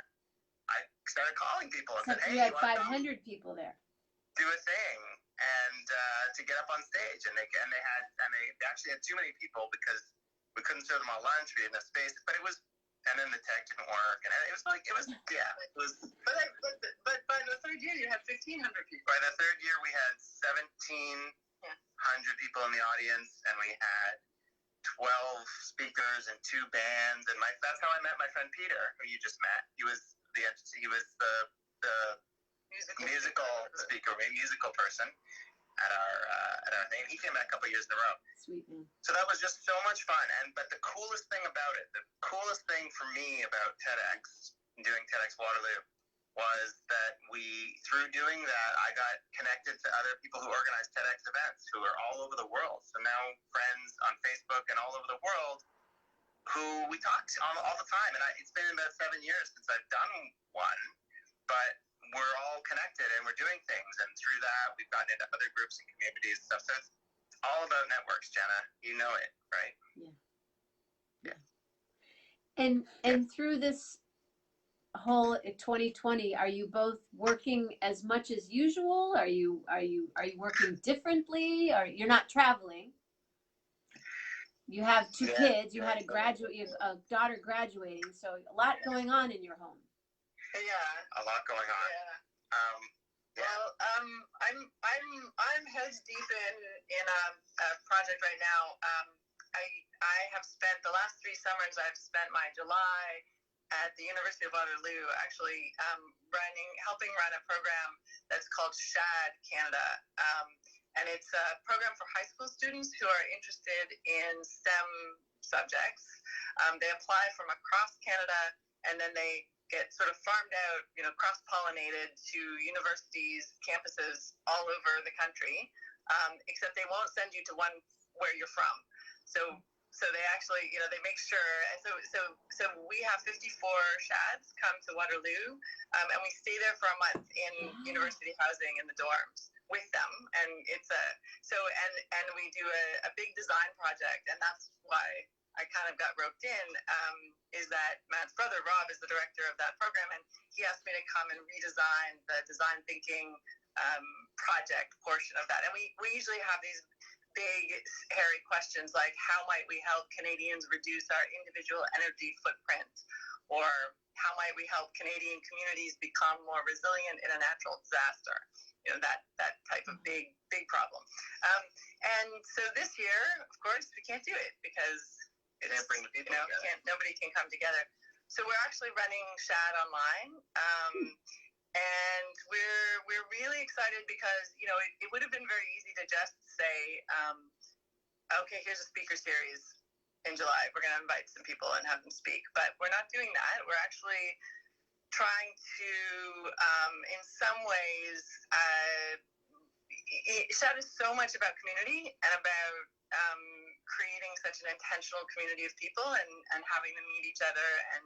I started calling people and said, hey, you had 500 people there. Do a thing. And to get up on stage. And they actually had too many people because we couldn't serve them all lunch. We didn't have space, but it was, and then the tech didn't work, and it was. But by the third year, you had 1,500 people. By the third year, we had 1,700 100 people in the audience, and we had 12 speakers and 2 bands, and that's how I met my friend Peter, who you just met. He was the musical speaker, musical person at our thing. He came back a couple years in a row. Sweet man. So that was just so much fun. But the coolest thing about it, the coolest thing for me about TEDx, doing TEDx Waterloo, was that through doing that, I got connected to other people who organize TEDx events who are all over the world. So now friends on Facebook and all over the world who we talk to all the time. And it's been about 7 years since I've done one, but we're all connected and we're doing things. And through that, we've gotten into other groups and communities and stuff. So it's all about networks, Jenna. You know it, right? Yeah. And through this whole 2020, are you both working as much as usual? Are you working differently? Or you're not traveling? You have 2 kids. You had a daughter graduating, so a lot going on in your home. Yeah, A lot going on. yeah. Well, I'm heads deep in a project right now. I have spent the last 3 summers. I've spent my July at the University of Waterloo, actually helping run a program that's called SHAD Canada, and it's a program for high school students who are interested in STEM subjects. They apply from across Canada, and then they get sort of farmed out, cross-pollinated to universities, campuses all over the country, except they won't send you to one where you're from. So they actually, they make sure, and so we have 54 SHADs come to Waterloo, and we stay there for a month in university housing in the dorms with them, and and we do a big design project, and that's why I kind of got roped in, is that Matt's brother, Rob, is the director of that program, and he asked me to come and redesign the design thinking project portion of that. And we usually have these big, hairy questions like, how might we help Canadians reduce our individual energy footprint? Or how might we help Canadian communities become more resilient in a natural disaster? That type of big problem. And so this year, of course, we can't do it because Bring the people together. Nobody can come together. So we're actually running SHAD online. And we're really excited because, it would have been very easy to just say, okay, here's a speaker series in July. We're going to invite some people and have them speak. But we're not doing that. We're actually trying to, in some ways, SHAD is so much about community and about creating such an intentional community of people and having them meet each other and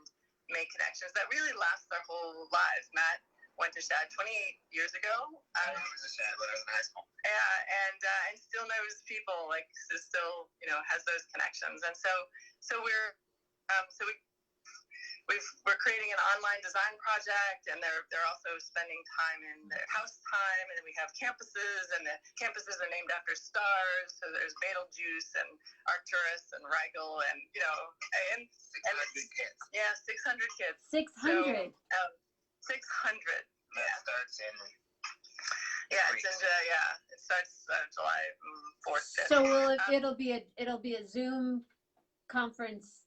make connections that really last their whole lives. Matt went to SHAD 28 years ago. I was a SHAD when I was in high school. Yeah, and still knows people, still, has those connections. And so we're creating an online design project, and they're also spending time in their house time, and then we have campuses, and the campuses are named after stars. So there's Betelgeuse and Arcturus and Rigel, and 600 kids. Yeah, 600 kids. 600. So, 600. That starts in. Yeah, it starts July 4th. 5th. So it'll be a Zoom conference.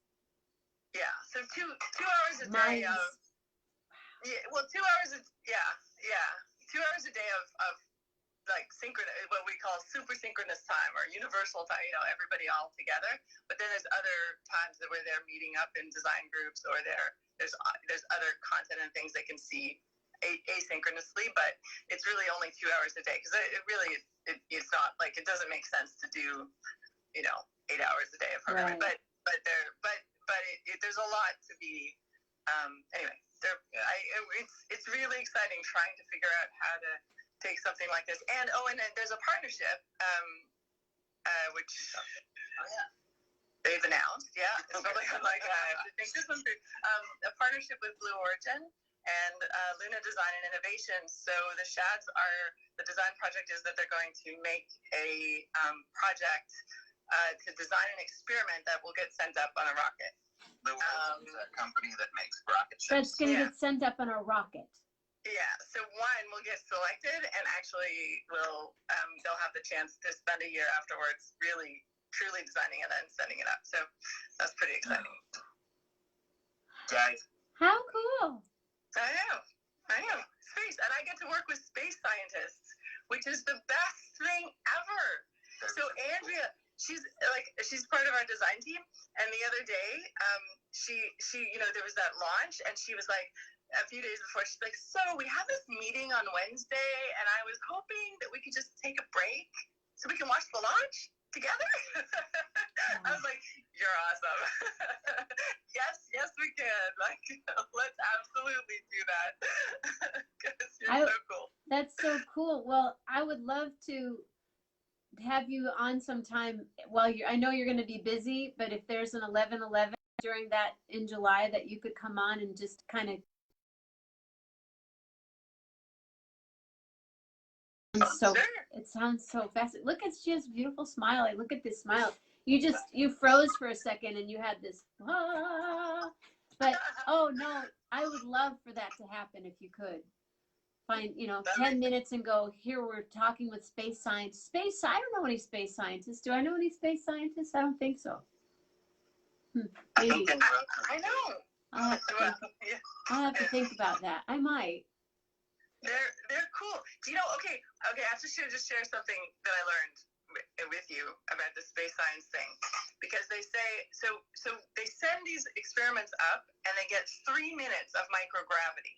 Yeah, so 2 hours a day of. Yeah, well, 2 hours. 2 hours a day of synchronous, what we call super synchronous time or universal time. Everybody all together. But then there's other times where they're meeting up in design groups, or there's other content and things they can see asynchronously. But it's really only 2 hours a day, because it's not like, it doesn't make sense to do 8 hours a day of programming. Right. But there's a lot to be. Anyway, it's really exciting trying to figure out how to take something like this. And then there's a partnership, which they've announced. Yeah, it's really I have to think this one through. A partnership with Blue Origin and Luna Design and Innovation. So the SHADs the design project is that they're going to make a project to design an experiment that will get sent up on a rocket. Blue Origin is a company that makes rocket ships. That's going to get sent up on a rocket. Yeah, so one will get selected and actually will they'll have the chance to spend a year afterwards really truly designing it and sending it up. So that's pretty exciting. Guys, How cool. I know. Space. And I get to work with space scientists, which is the best thing ever. So Andrea, she's part of our design team, and the other day, she there was that launch, and she was like, a few days before, she's like, so we have this meeting on Wednesday, and I was hoping that we could just take a break so we can watch the launch together. I was like, you're awesome. yes, we can. Like, let's absolutely do that. Because you're so cool. That's so cool. Well, I would love to have you on sometime while I know you're going to be busy, but if there's an 11/11 during that in July that you could come on and just kind of it sounds so fast. Look at she has a beautiful smile. I look at this smile. You froze for a second and you had this but oh no, I would love for that to happen if you could. Find 10 minutes and go, here we're talking with space science. I don't know any space scientists. Do I know any space scientists? I don't think so. Maybe. I know. I'll have to think about that. I might. They're cool. Do you know? Okay. I have to just share something that I learned with you about the space science thing, because they say so they send these experiments up and they get 3 minutes of microgravity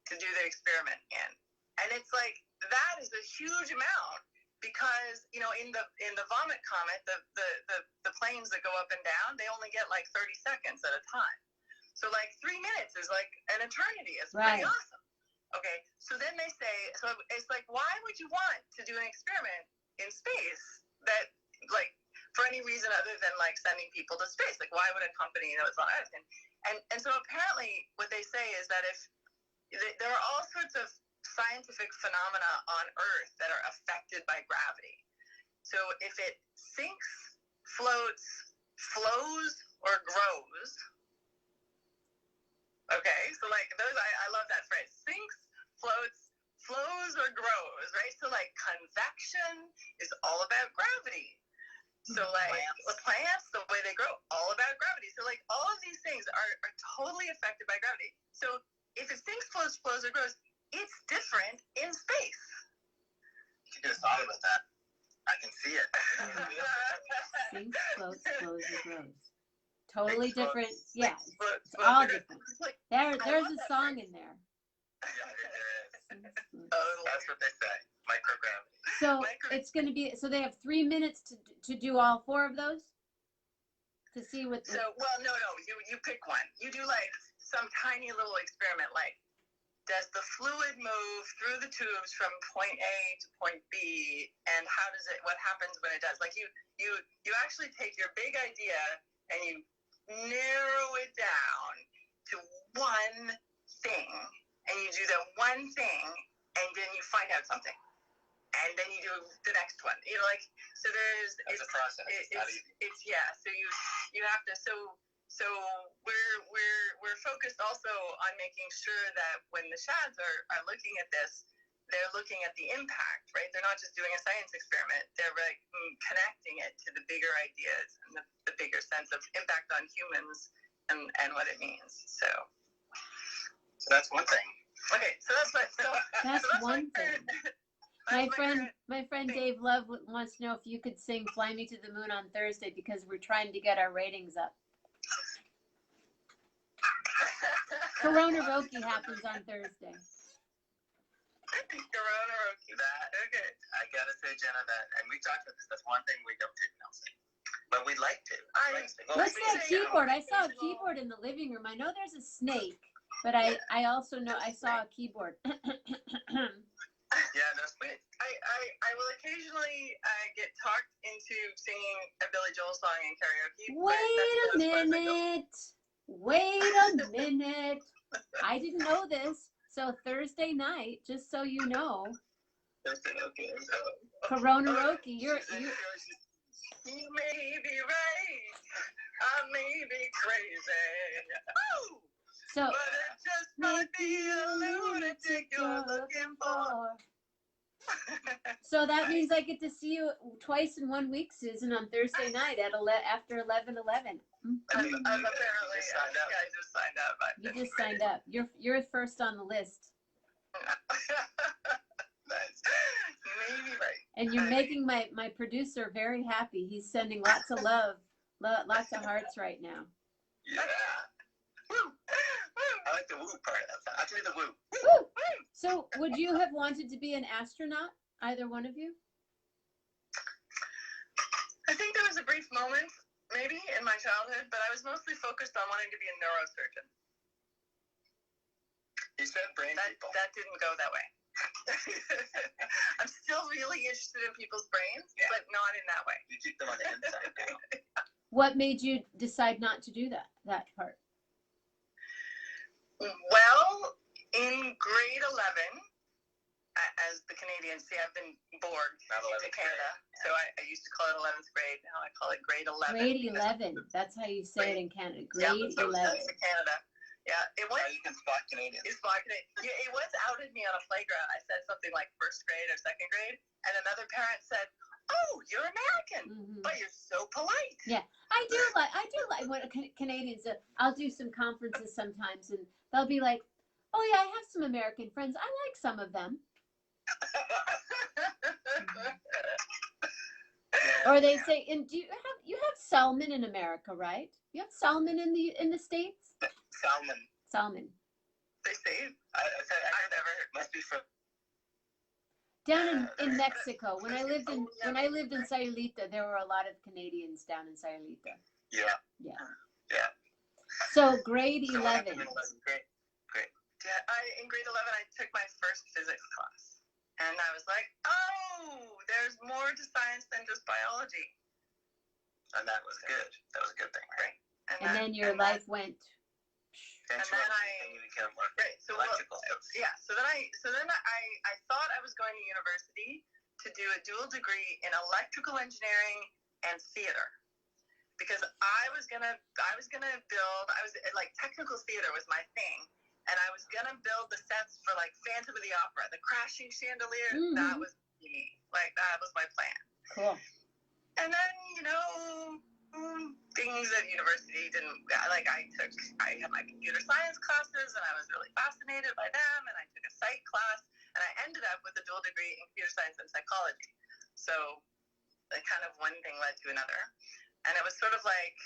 to do the experiment in, and it's like that is a huge amount, because in the Vomit Comet, the planes that go up and down, they only get like 30 seconds at a time, so like 3 minutes is like an eternity. It's pretty awesome. Okay, so then they say, so it's like, why would you want to do an experiment in space that, like, for any reason other than, like, sending people to space? Like, why would a company it's on Earth? And so apparently what they say is that if there are all sorts of scientific phenomena on Earth that are affected by gravity. So if it sinks, floats, flows, or grows. Okay, so like those, I love that phrase. Sinks, floats, flows, or grows, right? So like convection is all about gravity. So like plants, the way they grow, all about gravity. So like all of these things are totally affected by gravity. So if it sinks, floats, flows, or grows, it's different in space. You can do a song about that. I can see it. Sinks, floats, flows, or grows. Totally different. Yeah, it's all different. There's a song in there. Yeah, there is. That's what they say. Microgravity. So it's going to be. So they have 3 minutes to do all 4 of those. To see what. So no. You pick one. You do like some tiny little experiment. Like, does the fluid move through the tubes from point A to point B, and what happens when it does? Like you actually take your big idea and you narrow it down to one thing, and you do that one thing, and then you find out something, and then you do the next one. So there's it's a process. It's not easy. So you have to. So we're focused also on making sure that when the Shads are looking at this, they're looking at the impact, right? They're not just doing a science experiment. They're like connecting it to the bigger ideas and the bigger sense of impact on humans and what it means. So that's one thing. Okay, so that's one thing. My friend Dave Love wants to know if you could sing "Fly Me to the Moon" on Thursday, because we're trying to get our ratings up. Corona Roki happens on Thursday. Okay. I gotta say, Jenna, and we talked about this. That's one thing we don't do, Nelson. But we'd like to. What's that keyboard? I saw a keyboard in the living room. I know there's a snake, but I also know I saw a keyboard. Yeah, no snake. I will occasionally get talked into singing a Billy Joel song in karaoke. Wait a minute. I didn't know this. So Thursday night, just so you know, Corona Roki, you may be right, I may be crazy, but it just might be a lunatic you're looking for. So that means I get to see you twice in 1 week, Susan, on Thursday night at after 11:11. Apparently, I just signed up. You just signed up. You're first on the list. Nice. Maybe right. And you're making my producer very happy. He's sending lots of love, lots of hearts right now. Yeah. Woo. I like the woo part. Actually, the woo. Woo! So, would you have wanted to be an astronaut, either one of you? I think there was a brief moment, maybe, in my childhood, but I was mostly focused on wanting to be a neurosurgeon. You said brain people. That didn't go that way. I'm still really interested in people's brains, but not in that way. You keep them on the inside now. What made you decide not to do that part? Well, in grade 11, as the Canadians see, I've been Borged to Canada. So I used to call it 11th grade. Now I call it grade 11. Grade 11. That's how you say it in Canada. Grade 11. That's Canada. Yeah, it was. You can spot Canadians. Yeah, it once outed me on a playground. I said something like first grade or second grade, and another parent said, "Oh, you're American, but you're so polite." Yeah, I do like when Canadians. I'll do some conferences sometimes, and they'll be like, "Oh yeah, I have some American friends. I like some of them." Or they say, "And do you have salmon in America, right? You have salmon in the States?" Salmon. They say. I've never heard. Must be from. Down in Mexico, when I lived in Sayulita, there were a lot of Canadians down in Sayulita. Yeah. So grade 11. Great. Yeah, in grade 11, I took my first physics class, and I was like, "Oh, there's more to science than just biology," and that was good. That was a good thing, right? And then your life went. And then you became electrical. So then I thought I was going to university to do a dual degree in electrical engineering and theater, because I was gonna build. Technical theater was my thing, and I was gonna build the sets for like Phantom of the Opera, the crashing chandelier. Mm-hmm. That was me. That was my plan. Cool. And then things at university didn't I had my computer science classes, and I was really fascinated by them, and I took a psych class, and I ended up with a dual degree in computer science and psychology. So kind of one thing led to another, and it was sort of like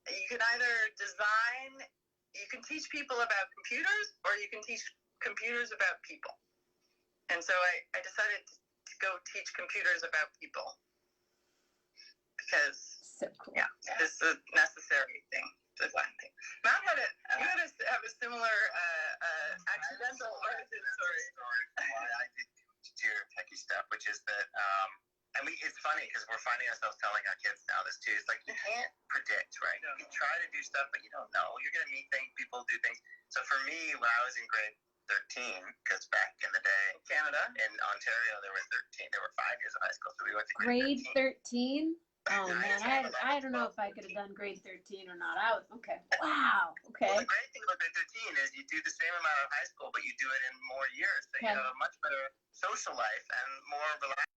you can either you can teach people about computers, or you can teach computers about people. And so I decided to go teach computers about people, because so cool. This is a necessary thing, design thing. Matt you had a similar accidental origin story. Why I did your techie stuff, which is that, it's funny because we're finding ourselves telling our kids now this too. It's like you can't predict, right? You can try to do stuff, but you don't know. You're going to meet things, people do things. So for me, when I was in grade 13, because back in the day, Canada, in Ontario, there were 5 years of high school, so we went to grade 13. Oh man, I don't know if I could have done grade 13 or not. Okay. Wow. Okay. Well, the great thing about grade 13 is you do the same amount of high school, but you do it in more years, so you have a much better social life and more relaxed.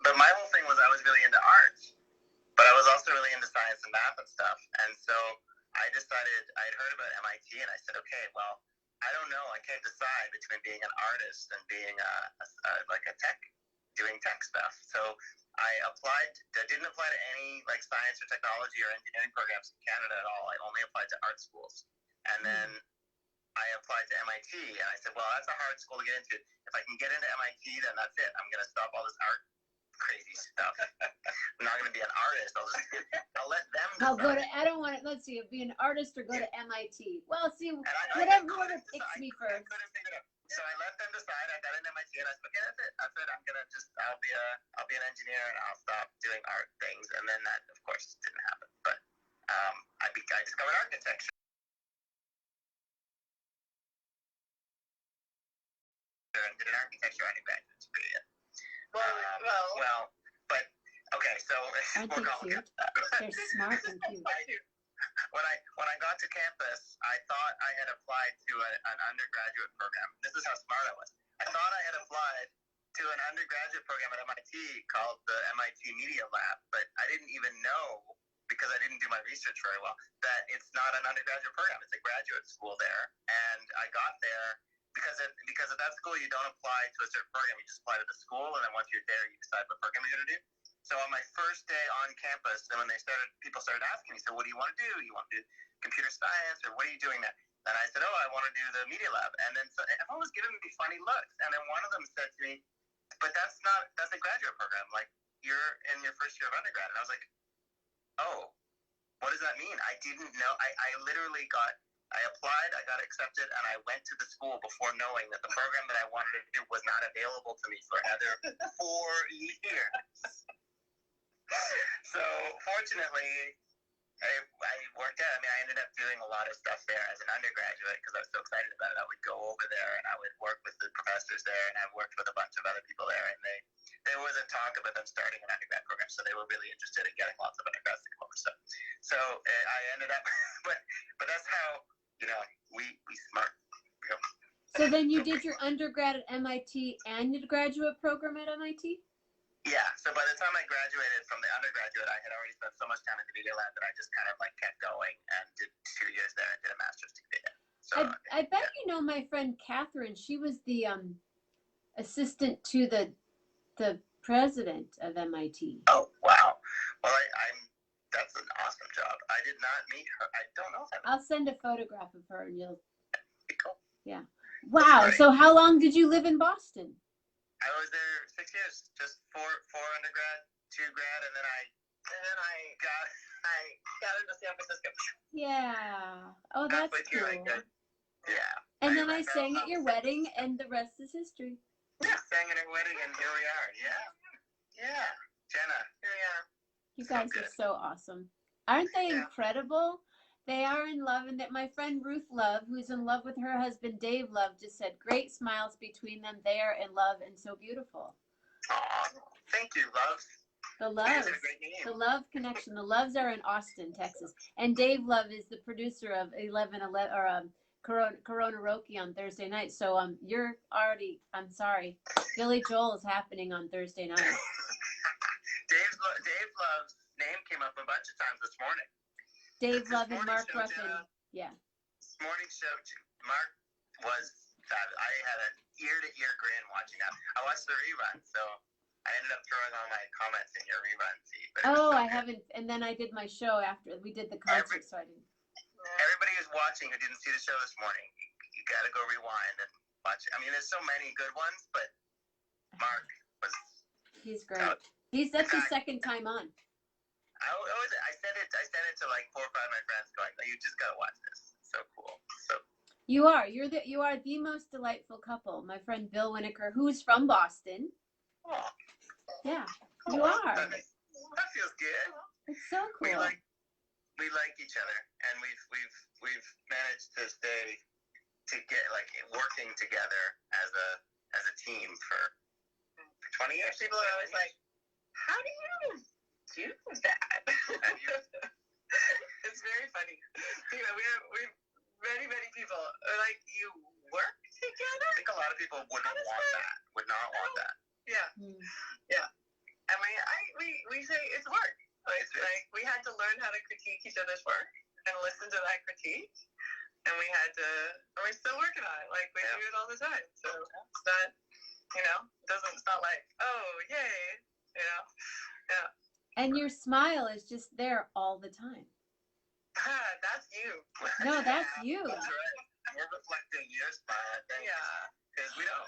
But my whole thing was I was really into arts, but I was also really into science and math and stuff. And so I decided, I had heard about MIT, and I said, okay, well, I don't know. I can't decide between being an artist and being a tech, doing tech stuff. So I didn't apply to any science or technology or engineering programs in Canada at all. I only applied to art schools. And then I applied to MIT, and I said, well, that's a hard school to get into. If I can get into MIT, then that's it. I'm going to stop all this art crazy stuff. I'm not going to be an artist. I'll let them decide. I'll go to, I don't want to, let's see, be an artist or go to MIT. Well, see, whatever picks me first. So I let them decide. I got into MIT, and I said, okay, that's it. I'll be an engineer, and I'll stop doing art things. And then that, of course, didn't happen. But I discovered architecture. And did an art architecture undergraduate degree. Well, But okay, so Aren't they cute? They're smart and cute. When I got to campus, I thought I had applied to an undergraduate program. This is how smart I was. I thought I had applied to an undergraduate program at MIT called the MIT Media Lab, but I didn't even know, because I didn't do my research very well, that it's not an undergraduate program. It's a graduate school there. And I got there because at that school you don't apply to a certain program. You just apply to the school, and then once you're there, you decide what program you're going to do. So on my first day on campus, and when people started asking me, so what do you want to do? You want to do computer science, or what are you doing there? And I said, I want to do the media lab. And then everyone was giving me funny looks. And then one of them said to me, but that's a graduate program. Like, you're in your first year of undergrad. And I was like, oh, what does that mean? I didn't know. I literally I applied, I got accepted, and I went to the school before knowing that the program that I wanted to do was not available to me for another 4 years. So fortunately, I worked out. I mean, I ended up doing a lot of stuff there as an undergraduate because I was so excited about it. I would go over there and I would work with the professors there, and I worked with a bunch of other people there. And there was a talk about them starting an undergrad program, so they were really interested in getting lots of undergrads to come over. So I ended up, but that's how we smart. So then you did your undergrad at MIT and your graduate program at MIT? Yeah, so by the time I graduated from the undergraduate, I had already spent so much time in the media lab that I just kind of kept going and did 2 years there and did a master's degree there. So, I bet you know my friend Catherine. She was the assistant to the president of MIT. Oh, wow. Well, that's an awesome job. I did not meet her. I don't know if I'll send a photograph of her and you'll. Cool. Yeah. Wow. So how long did you live in Boston? I was there 6 years, just four undergrad, 2 grad, and then I got into San Francisco. Yeah. Oh, that's cool. Yeah. And then I sang at your wedding, and the rest is history. Yeah, sang at her wedding, and here we are. Yeah. Jenna, here we are. You guys are so awesome. Aren't they incredible? They are in love, and that my friend Ruth Love, who's in love with her husband Dave Love, just said, great smiles between them. They are in love and so beautiful. Aw, thank you, Love. The Loves, the Love Connection. The Loves are in Austin, Texas, and Dave Love is the producer of 11 or Corona Roki on Thursday night. So you're already. I'm sorry, Billy Joel is happening on Thursday night. Dave Love's name came up a bunch of times this morning. Dave Love and Mark Ruffin. Yeah. This morning show, Mark was. I had an ear-to-ear grin watching that. I watched the rerun, so I ended up throwing all my comments in your rerun feed. I haven't. And then I did my show after we did the concert, so I didn't. Everybody who's watching who didn't see the show this morning, you got to go rewind and watch it. I mean, there's so many good ones, but Mark was. He's great. That's his second time on. I sent it to 4 or 5 of my friends going, you just got to watch this. So cool. So. You are the most delightful couple. My friend Bill Winokur, who's from Boston. Oh. Yeah, cool. You are. That feels good. It's so cool. We like each other, and we've managed to stay working together as a team for 20 years. People are always like, how do you do that? It's very funny. We many people are like, you work together? I think a lot of people would not want that. Yeah. Yeah. And we say it's work. Like we had to learn how to critique each other's work and listen to that critique. And we're still working on it. Like we do it all the time. So it's not, it's not like, oh, yay, Yeah. And your smile is just there all the time. That's you. No, that's you. That's right. We're reflecting your smile. Because we don't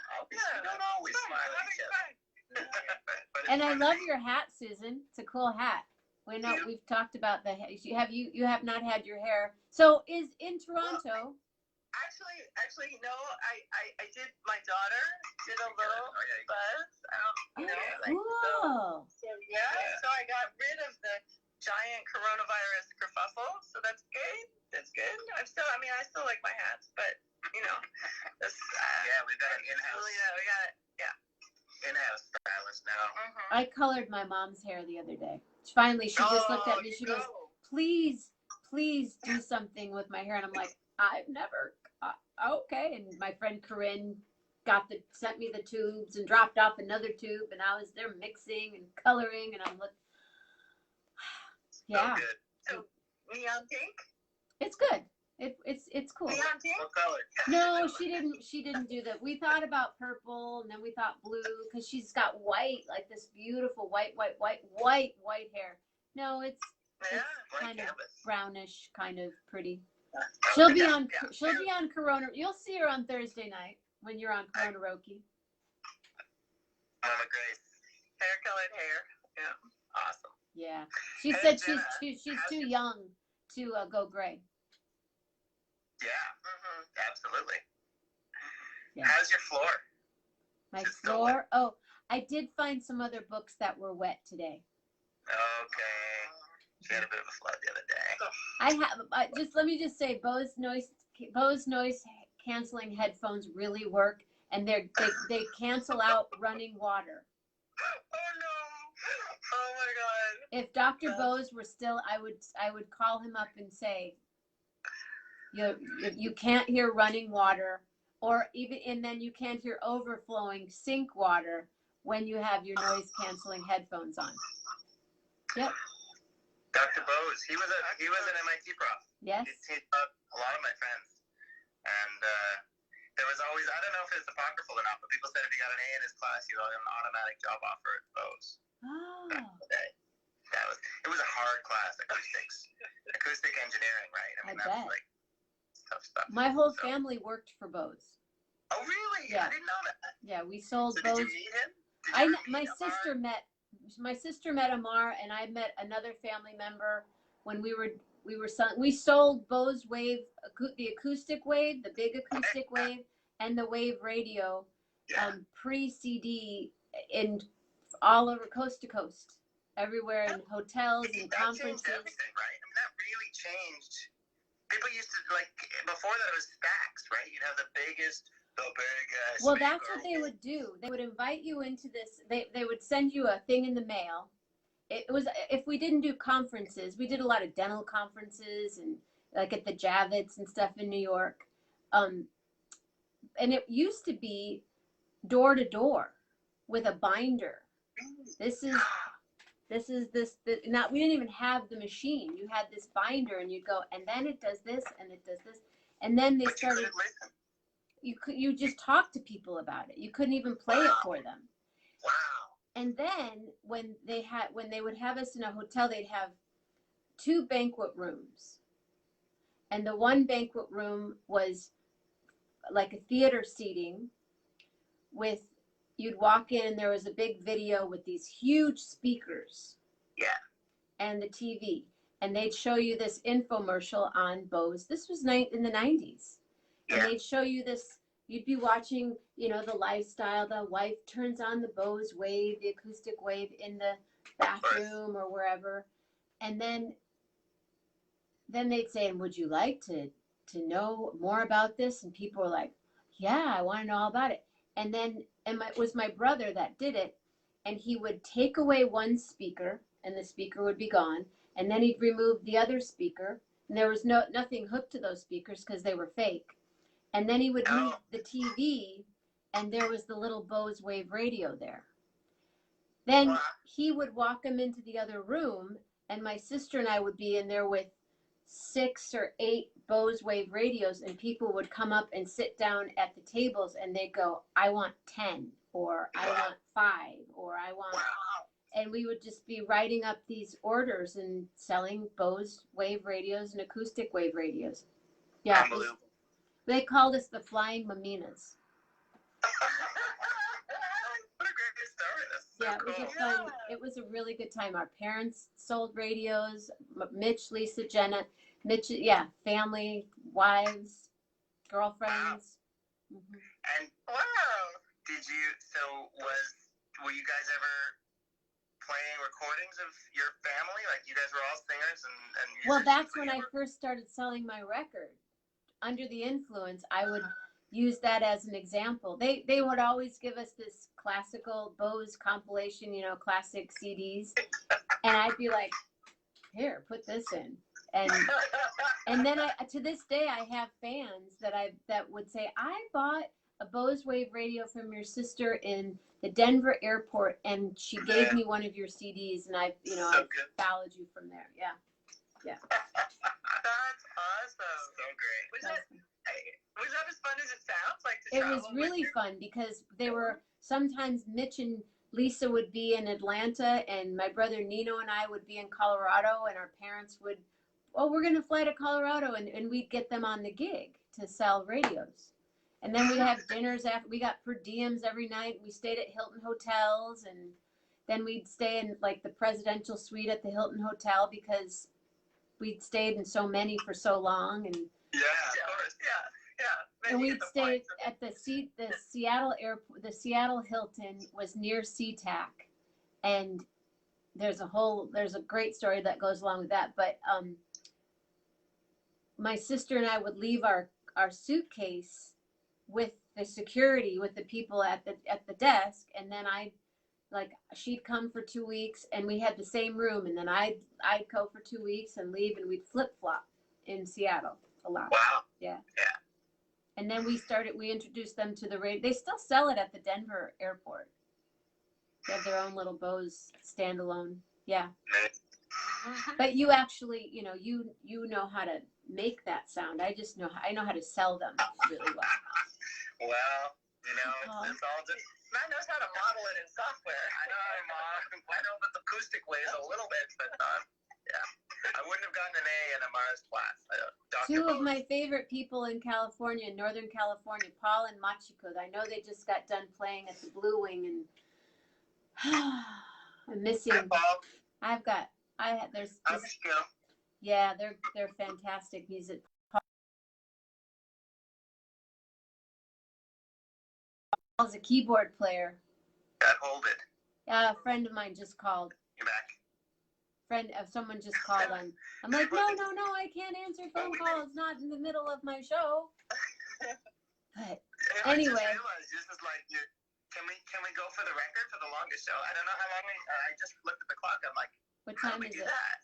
always smile at each other. And I love your hat, Susan. It's a cool hat. We've talked about the hair. You have not had your hair. So is in Toronto. Actually, no. I did. My daughter did a little buzz. Cool. So I got rid of the giant coronavirus kerfuffle. So that's good. I still like my hats, but we've got an in-house. We got in-house stylist now. Mm-hmm. I colored my mom's hair the other day. Finally, she just looked at me. She goes, please do something with my hair. And I'm like, I've never, okay. And my friend Corinne sent me the tubes and dropped off another tube. And I was there mixing and coloring. And I'm like, yeah. So good. So, neon pink? It's good. It's cool. Neon pink? What color? No, she didn't do that. We thought about purple, and then we thought blue, because she's got white, like this beautiful white hair. No, it's kind of brownish, kind of pretty. She'll be on Corona. You'll see her on Thursday night when you're on Corona Roki. Mama Grace. Hair-colored hair. Yeah. Awesome. Yeah, she Hey, said Jenna, she's too young to go gray. Yeah, absolutely. Yeah. How's your floor? My It's still floor. Oh, I did find some other books that were wet today. Okay. She had a bit of a flood the other day. Let me just say, Bose noise canceling headphones really work, and they cancel out running water. Oh no! Oh my god! If Dr. Bose were still, I would call him up and say, you can't hear running water, and then you can't hear overflowing sink water when you have your noise canceling headphones on. Yep. Dr. Bose, he was an MIT prof. Yes. He taught a lot of my friends, and there was always, I don't know if it's apocryphal or not, but people said if he got an A in his class, he got an automatic job offer at Bose. Oh. Back in the day. It was a hard class, acoustic engineering, right? I mean, that's bet. like tough stuff. My whole family worked for Bose. Oh really? Yeah. I didn't know that. Yeah, we sold So Bose. did you meet him? My sister met Amar, and I met another family member when we sold Bose Wave, the acoustic wave, the big acoustic wave, and the wave radio, pre-CD in all over coast to coast, everywhere in hotels and conferences. Changed everything, right? I mean, that really changed. People used to, like, before that it was stacks, right? You'd have the biggest. Well, that's what they would do. They would invite you into this. They would send you a thing in the mail. It was, if we didn't do conferences, we did a lot of dental conferences and like at the Javits and stuff in New York. And it used to be door to door with a binder. Now we didn't even have the machine. You had this binder and you'd go, and then it does this and it does this. And then they started. You just talk to people about it. You couldn't even play it for them. Wow. And then when they would have us in a hotel, they'd have 2 banquet rooms. And the one banquet room was like a theater seating you'd walk in and there was a big video with these huge speakers. Yeah. And the TV. And they'd show you this infomercial on Bose. This was in the 90s. And they'd show you this, you'd be watching, the lifestyle, the wife turns on the Bose wave, the acoustic wave in the bathroom or wherever. And then they'd say, and would you like to know more about this? And people were like, yeah, I want to know all about it. And then, it was my brother that did it. And he would take away one speaker and the speaker would be gone. And then he'd remove the other speaker. And there was nothing hooked to those speakers because they were fake. And then he would move the TV, and there was the little Bose Wave radio there. Then he would walk him into the other room, and my sister and I would be in there with 6 or 8 Bose Wave radios, and people would come up and sit down at the tables, and they'd go, I want 10, or I want 5, or I want... And we would just be writing up these orders and selling Bose Wave radios and acoustic wave radios. Yeah. They called us the Flying Maminas. What a great story. That's so Yeah, it cool. was fun. It was a really good time. Our parents sold radios. Mitch, Lisa, Jenna, family, wives, girlfriends. Wow. And were you guys ever playing recordings of your family? Like you guys were all singers and musicians? Well, that's when I first started selling my record. Under the Influence, I would use that as an example. They would always give us this classical Bose compilation, classic CDs, and I'd be like, here, put this in. And then to this day I have fans that would say, I bought a Bose Wave radio from your sister in the Denver airport, and she gave me one of your CDs, and I followed you from there. Yeah. That's awesome. So great. Was that as fun as it sounds? Like to It travel was really with fun because they were sometimes Mitch and Lisa would be in Atlanta, and my brother Nino and I would be in Colorado, and our parents would, we're going to fly to Colorado, and we'd get them on the gig to sell radios. And then we'd have dinners after. We got per diems every night. We stayed at Hilton hotels, and then we'd stay in like the presidential suite at the Hilton Hotel because we'd stayed in so many for so long. And Yeah, of course. Yeah. and we'd stay at the Seattle airport. The Seattle Hilton was near SeaTac, and there's a great story that goes along with that. But my sister and I would leave our suitcase with the security, with the people at the desk, and then she'd come for 2 weeks, and we had the same room, and then I'd go for 2 weeks and leave, and we'd flip flop in Seattle a lot. Wow. Yeah. Yeah. And then we introduced them to the radio. They still sell it at the Denver airport. They have their own little Bose standalone. Yeah. But you actually, you know how to make that sound. I know how to sell them really well. Well, it's all just. Matt knows how to model it in software. I know but the acoustic ways a little bit, but yeah. I wouldn't have gotten an A in Amara's class. Two of my favorite people in California, in Northern California, Paul and Machiko. I know they just got done playing at the Blue Wing, and I'm missing. Hi, Paul. There's I'm just, Skill. yeah, they're fantastic music. Paul's a keyboard player. Got hold it. A friend of mine just called. You're back. Someone just called on. I'm like, no, I can't answer phone calls. Not in the middle of my show. But anyway. I just realized this is like, can we go for the record for the longest show? I don't know how long I just looked at the clock. I'm like, what how time do we is do it? that?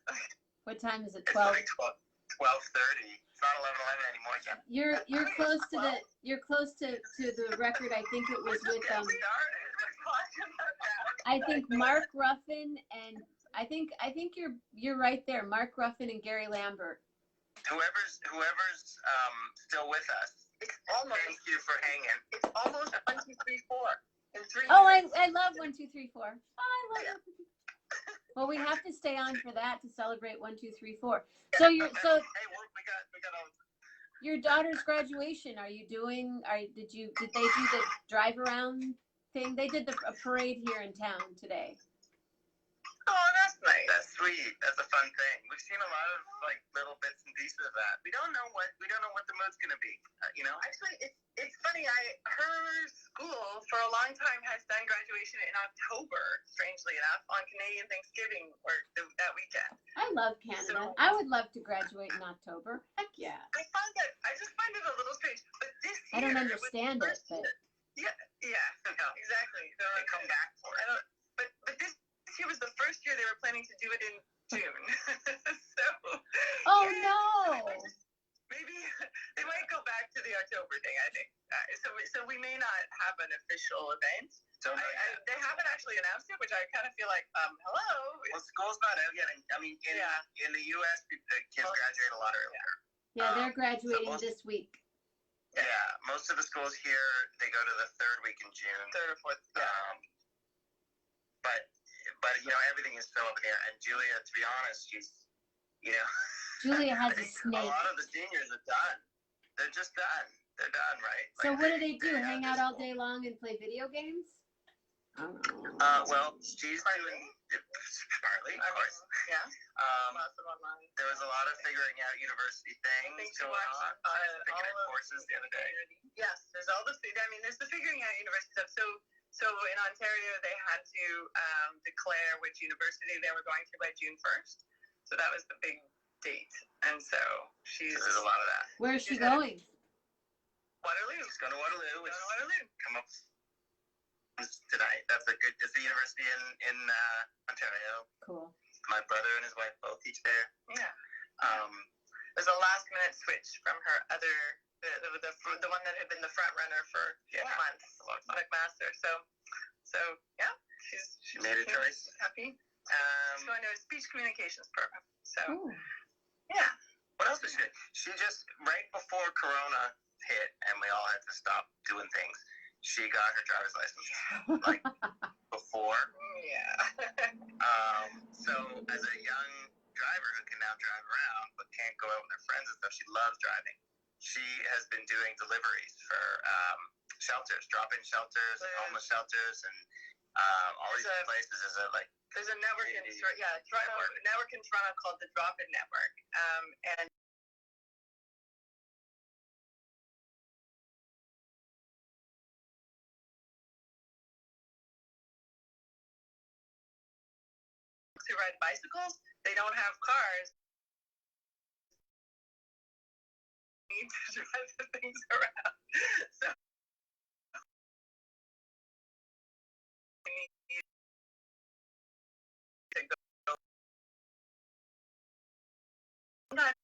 What time is it? It's 12. like 12:30. It's not 11:11 anymore yet. You're close to the record. I think it was with I think Mark Ruffin, and I think you're right there. Mark Ruffin and Gary Lambert. Whoever's still with us. It's almost. Thank you for hanging. It's almost 1, 2, 3, 4 in 3 Oh, minutes. I love 1, 2, 3, 4. Oh, I love it. Well, we have to stay on for that to celebrate 1, 2, 3, 4. So Hey, we got all. Your daughter's graduation. Did they do the drive around thing? They did a parade here in town today. Oh, that's nice. That's sweet. That's a fun thing. We've seen a lot of like little bits and pieces of that. We don't know what the mood's gonna be. Actually, it's funny. Her school for a long time has done graduation in October. Strangely enough, on Canadian Thanksgiving or that weekend. I love Canada. I would love to graduate in October. Heck yeah. I just find it a little strange. But this year, I don't understand it, but yeah, no, exactly. So They come back for it. But this year was the first year they were planning to do it in June. Oh yeah, no. Maybe they might go back to the October thing. I think so. We may not have an official event. So they haven't actually announced it, which I kind of feel like, hello. Well, school's not out yet. I mean, in the U.S., the kids graduate a lot earlier. Yeah, they're graduating this week. Yeah, most of the schools here, they go to the third week in June. Third or fourth. But everything is still up in the air. And Julia, to be honest, she's, Julia has a a snake. lot of the seniors are done. They're just done. They're done, right? So Like, what do they do? they Hang have out all this- day long and play video games? I don't know. Well, she's doing partly, of course. Yeah. Lots of online. There was a lot of figuring out university things Things to going watch, on. Picking up courses the other day. Yes, there's all the. There's the figuring out university stuff. So in Ontario, they had to declare which university they were going to by June 1st. So that was the big date, and so So there's a lot of that. Where is she going? Waterloo. She's going to Waterloo, which Waterloo. come up tonight. That's a good. It's a university in Ontario. Cool. My brother and his wife both teach there. Yeah. There's a last minute switch from her other, the one that had been the front runner for months, McMaster. So yeah, she made a choice. She's happy. She's going to a speech communications program. So yeah. What else did she do? She just right before Corona hit and we all had to stop doing things. She got her driver's license like before. Yeah. So as a young driver who can now drive around but can't go out with her friends and stuff, she loves driving. She has been doing deliveries for shelters, drop-in shelters, and homeless shelters, and all these places. There's a network in network in Toronto called the Drop-In Network, and who ride bicycles, they don't have cars. They need to drive the things around. So we need to go. Sometimes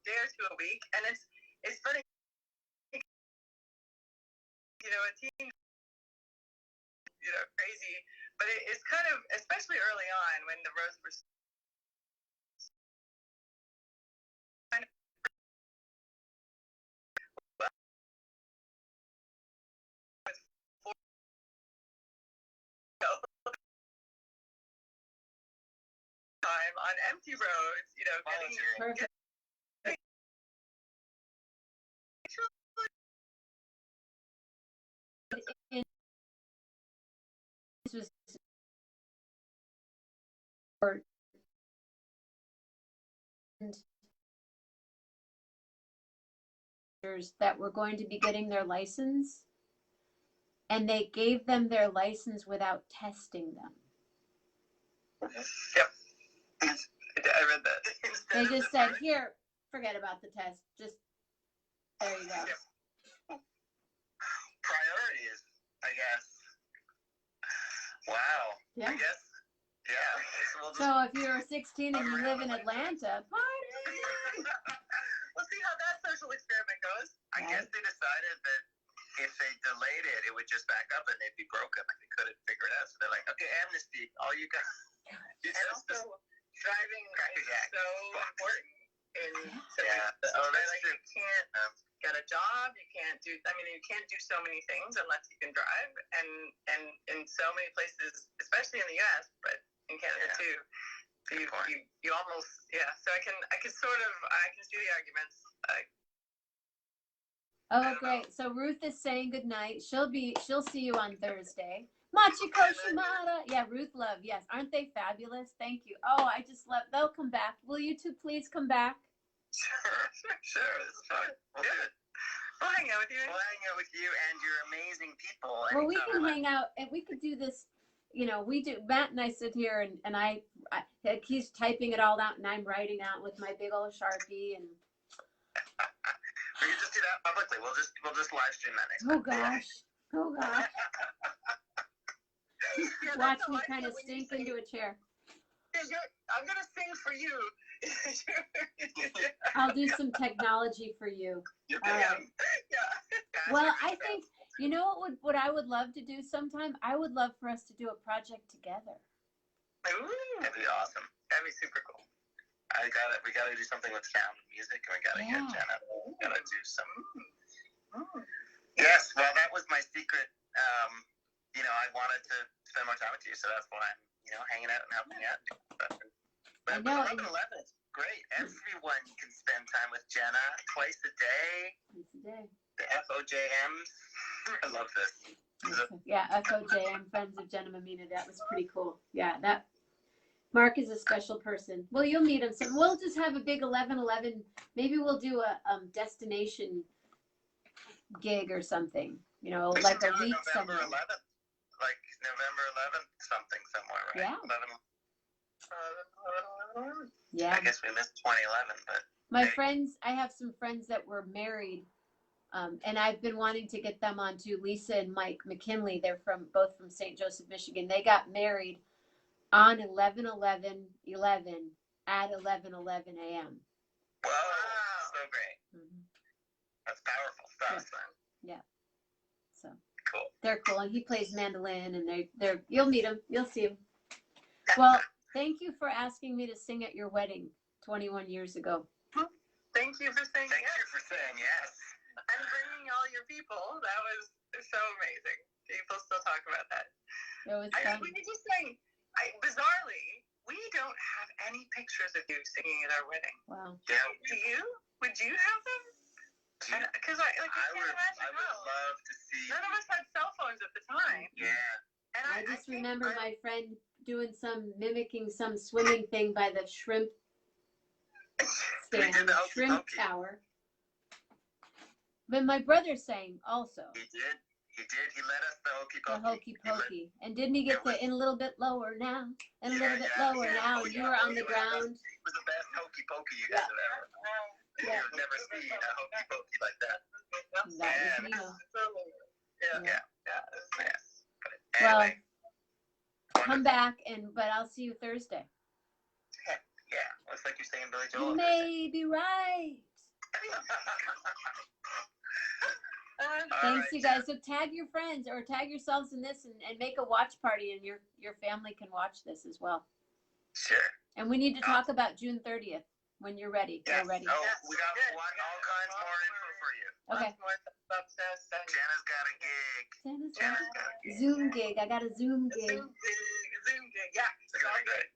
day or two a week, and it's funny, a teen, crazy, but it's kind of, especially early on when the roads were kind of time on empty roads, Perfect. This was that were going to be getting their license, and they gave them their license without testing them. Yep. I read that. They just said, here, forget about the test. Just, there you go. Yep. Priorities, I guess. Wow. Yeah. I guess. Yeah. So if you're 16 and you live in Atlanta, party! We'll see how that social experiment goes. I guess they decided that if they delayed it, it would just back up and they'd be broken. Like they couldn't figure it out. So they're like, okay, amnesty. All you guys. And also, driving is so important. That's true. You can't get a job. You can't do. You can't do so many things unless you can drive. And in so many places, especially in the U.S., but in Canada too, you almost So I can see the arguments. Great. So Ruth is saying good night. She'll see you on Thursday. Machiko Shimada. Yeah, Ruth Love. Yes. Aren't they fabulous? Thank you. Oh, I just love, they'll come back. Will you two please come back? Sure. This is fun. We'll do it. We'll hang out with you. We'll hang out with you and your amazing people. Well, we can hang out and we could do this. We do. Matt and I sit here and I he's typing it all out and I'm writing out with my big old Sharpie and. We can just do that publicly. We'll just live stream that next time. Oh gosh. Watch me kind of stink into a chair. I'm gonna sing for you. I'll do some technology for you. Yeah. Well, I think what I would love to do sometime. I would love for us to do a project together. Ooh, that'd be awesome. That'd be super cool. We gotta do something with sound and music, and we gotta get Jenna. We gotta do some. Yes, well, that was my secret. I wanted to spend more time with you, so that's why I'm, hanging out and helping you out. But 11 is great. Everyone can spend time with Jenna twice a day. The FOJMs. I love this. Yeah, FOJM, Friends of Jenna Mammina. That was pretty cool. Yeah, Mark is a special person. Well, you'll meet him. So we'll just have a big 11-11. Maybe we'll do a destination gig or something. You know, We like should a do it week November somewhere. 11th, like November 11th, something somewhere, right? Yeah. 11. Yeah. I guess we missed 2011, but My friends, I have some friends that were married, and I've been wanting to get them on too. Lisa and Mike McKinley, they're both from St. Joseph, Michigan. They got married on 11/11/11 at 11:11 a.m. Whoa, so great. Mm-hmm. That's powerful stuff, Yeah. then. Yeah. So Cool. they're cool, and he plays mandolin, and they're you'll meet him, you'll see him. Well, thank you for asking me to sing at your wedding 21 years ago. Thank you for saying Thank yes. you for saying yes. And bringing all your people. That was so amazing. People still talk about that. It was fun. We were just saying, bizarrely, we don't have any pictures of you singing at our wedding. Wow. Yeah. Do you? Would you have them? Because I can't imagine I would love to see. None of us had cell phones at the time. Yeah. And I just remember my friend doing mimicking some swimming thing by the shrimp stand, did the hokey shrimp pokey. tower. But my brother sang also. He did. He led us the hokey The pokey. hokey pokey. And didn't he get in a little bit lower now? And a little bit lower now. Oh, You were on the ground. It was the best hokey pokey you guys have ever. Yeah. You've never seen a hokey pokey like that. That was Nino. Yeah. Yes. Well, Anyway, come back, but I'll see you Thursday. yeah, looks like you're saying Billy Joel. You may be right. Thanks, you guys. So tag your friends or tag yourselves in this and make a watch party, and your family can watch this as well. Sure. And we need to talk about June 30th when you're ready. Yes. We're ready. Oh, we got all kinds more info for you. Okay. Jenna's got a gig. Santa's Jenna's got got a a gig. Zoom gig. I got a Zoom gig. Zoom gig. Yeah. It's gonna be great.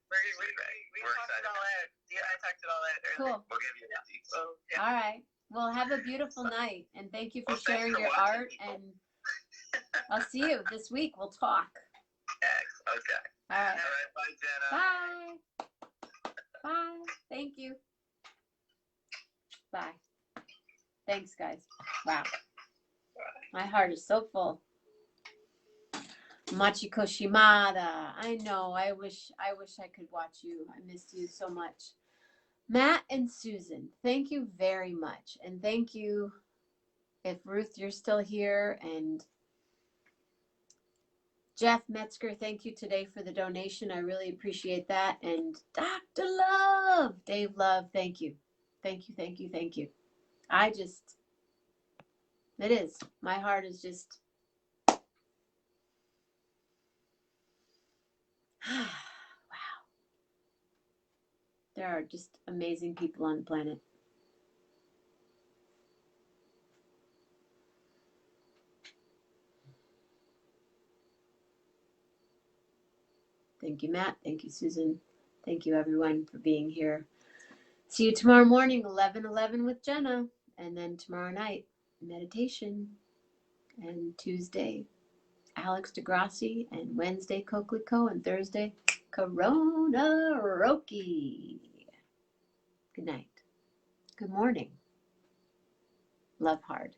We We're talked it excited. all out. Yeah, I talked it all out earlier. Cool. We'll give you the deets. So, yeah. All right. Well, have a beautiful night, and thank you for Well, thanks sharing for your watching, art. people. And I'll see you this week. We'll talk. Okay. All right. All right. Bye, Jenna. Bye. Bye. Thank you. Bye. Thanks, guys. Wow. My heart is so full. Machiko Shimada. I know. I wish I could watch you. I missed you so much. Matt and Susan, thank you very much. And thank you, if Ruth, you're still here. And Jeff Metzger, thank you today for the donation. I really appreciate that. And Dr. Love, Dave Love, thank you. Thank you, thank you, thank you. It is. My heart is just, wow. There are just amazing people on the planet. Thank you, Matt. Thank you, Susan. Thank you, everyone, for being here. See you tomorrow morning, 11:11 with Jenna. And then tomorrow night, meditation. And Tuesday, Alex DeGrassi. And Wednesday, Coquelicot. And Thursday, Corona Roki. Good night. Good morning. Love hard.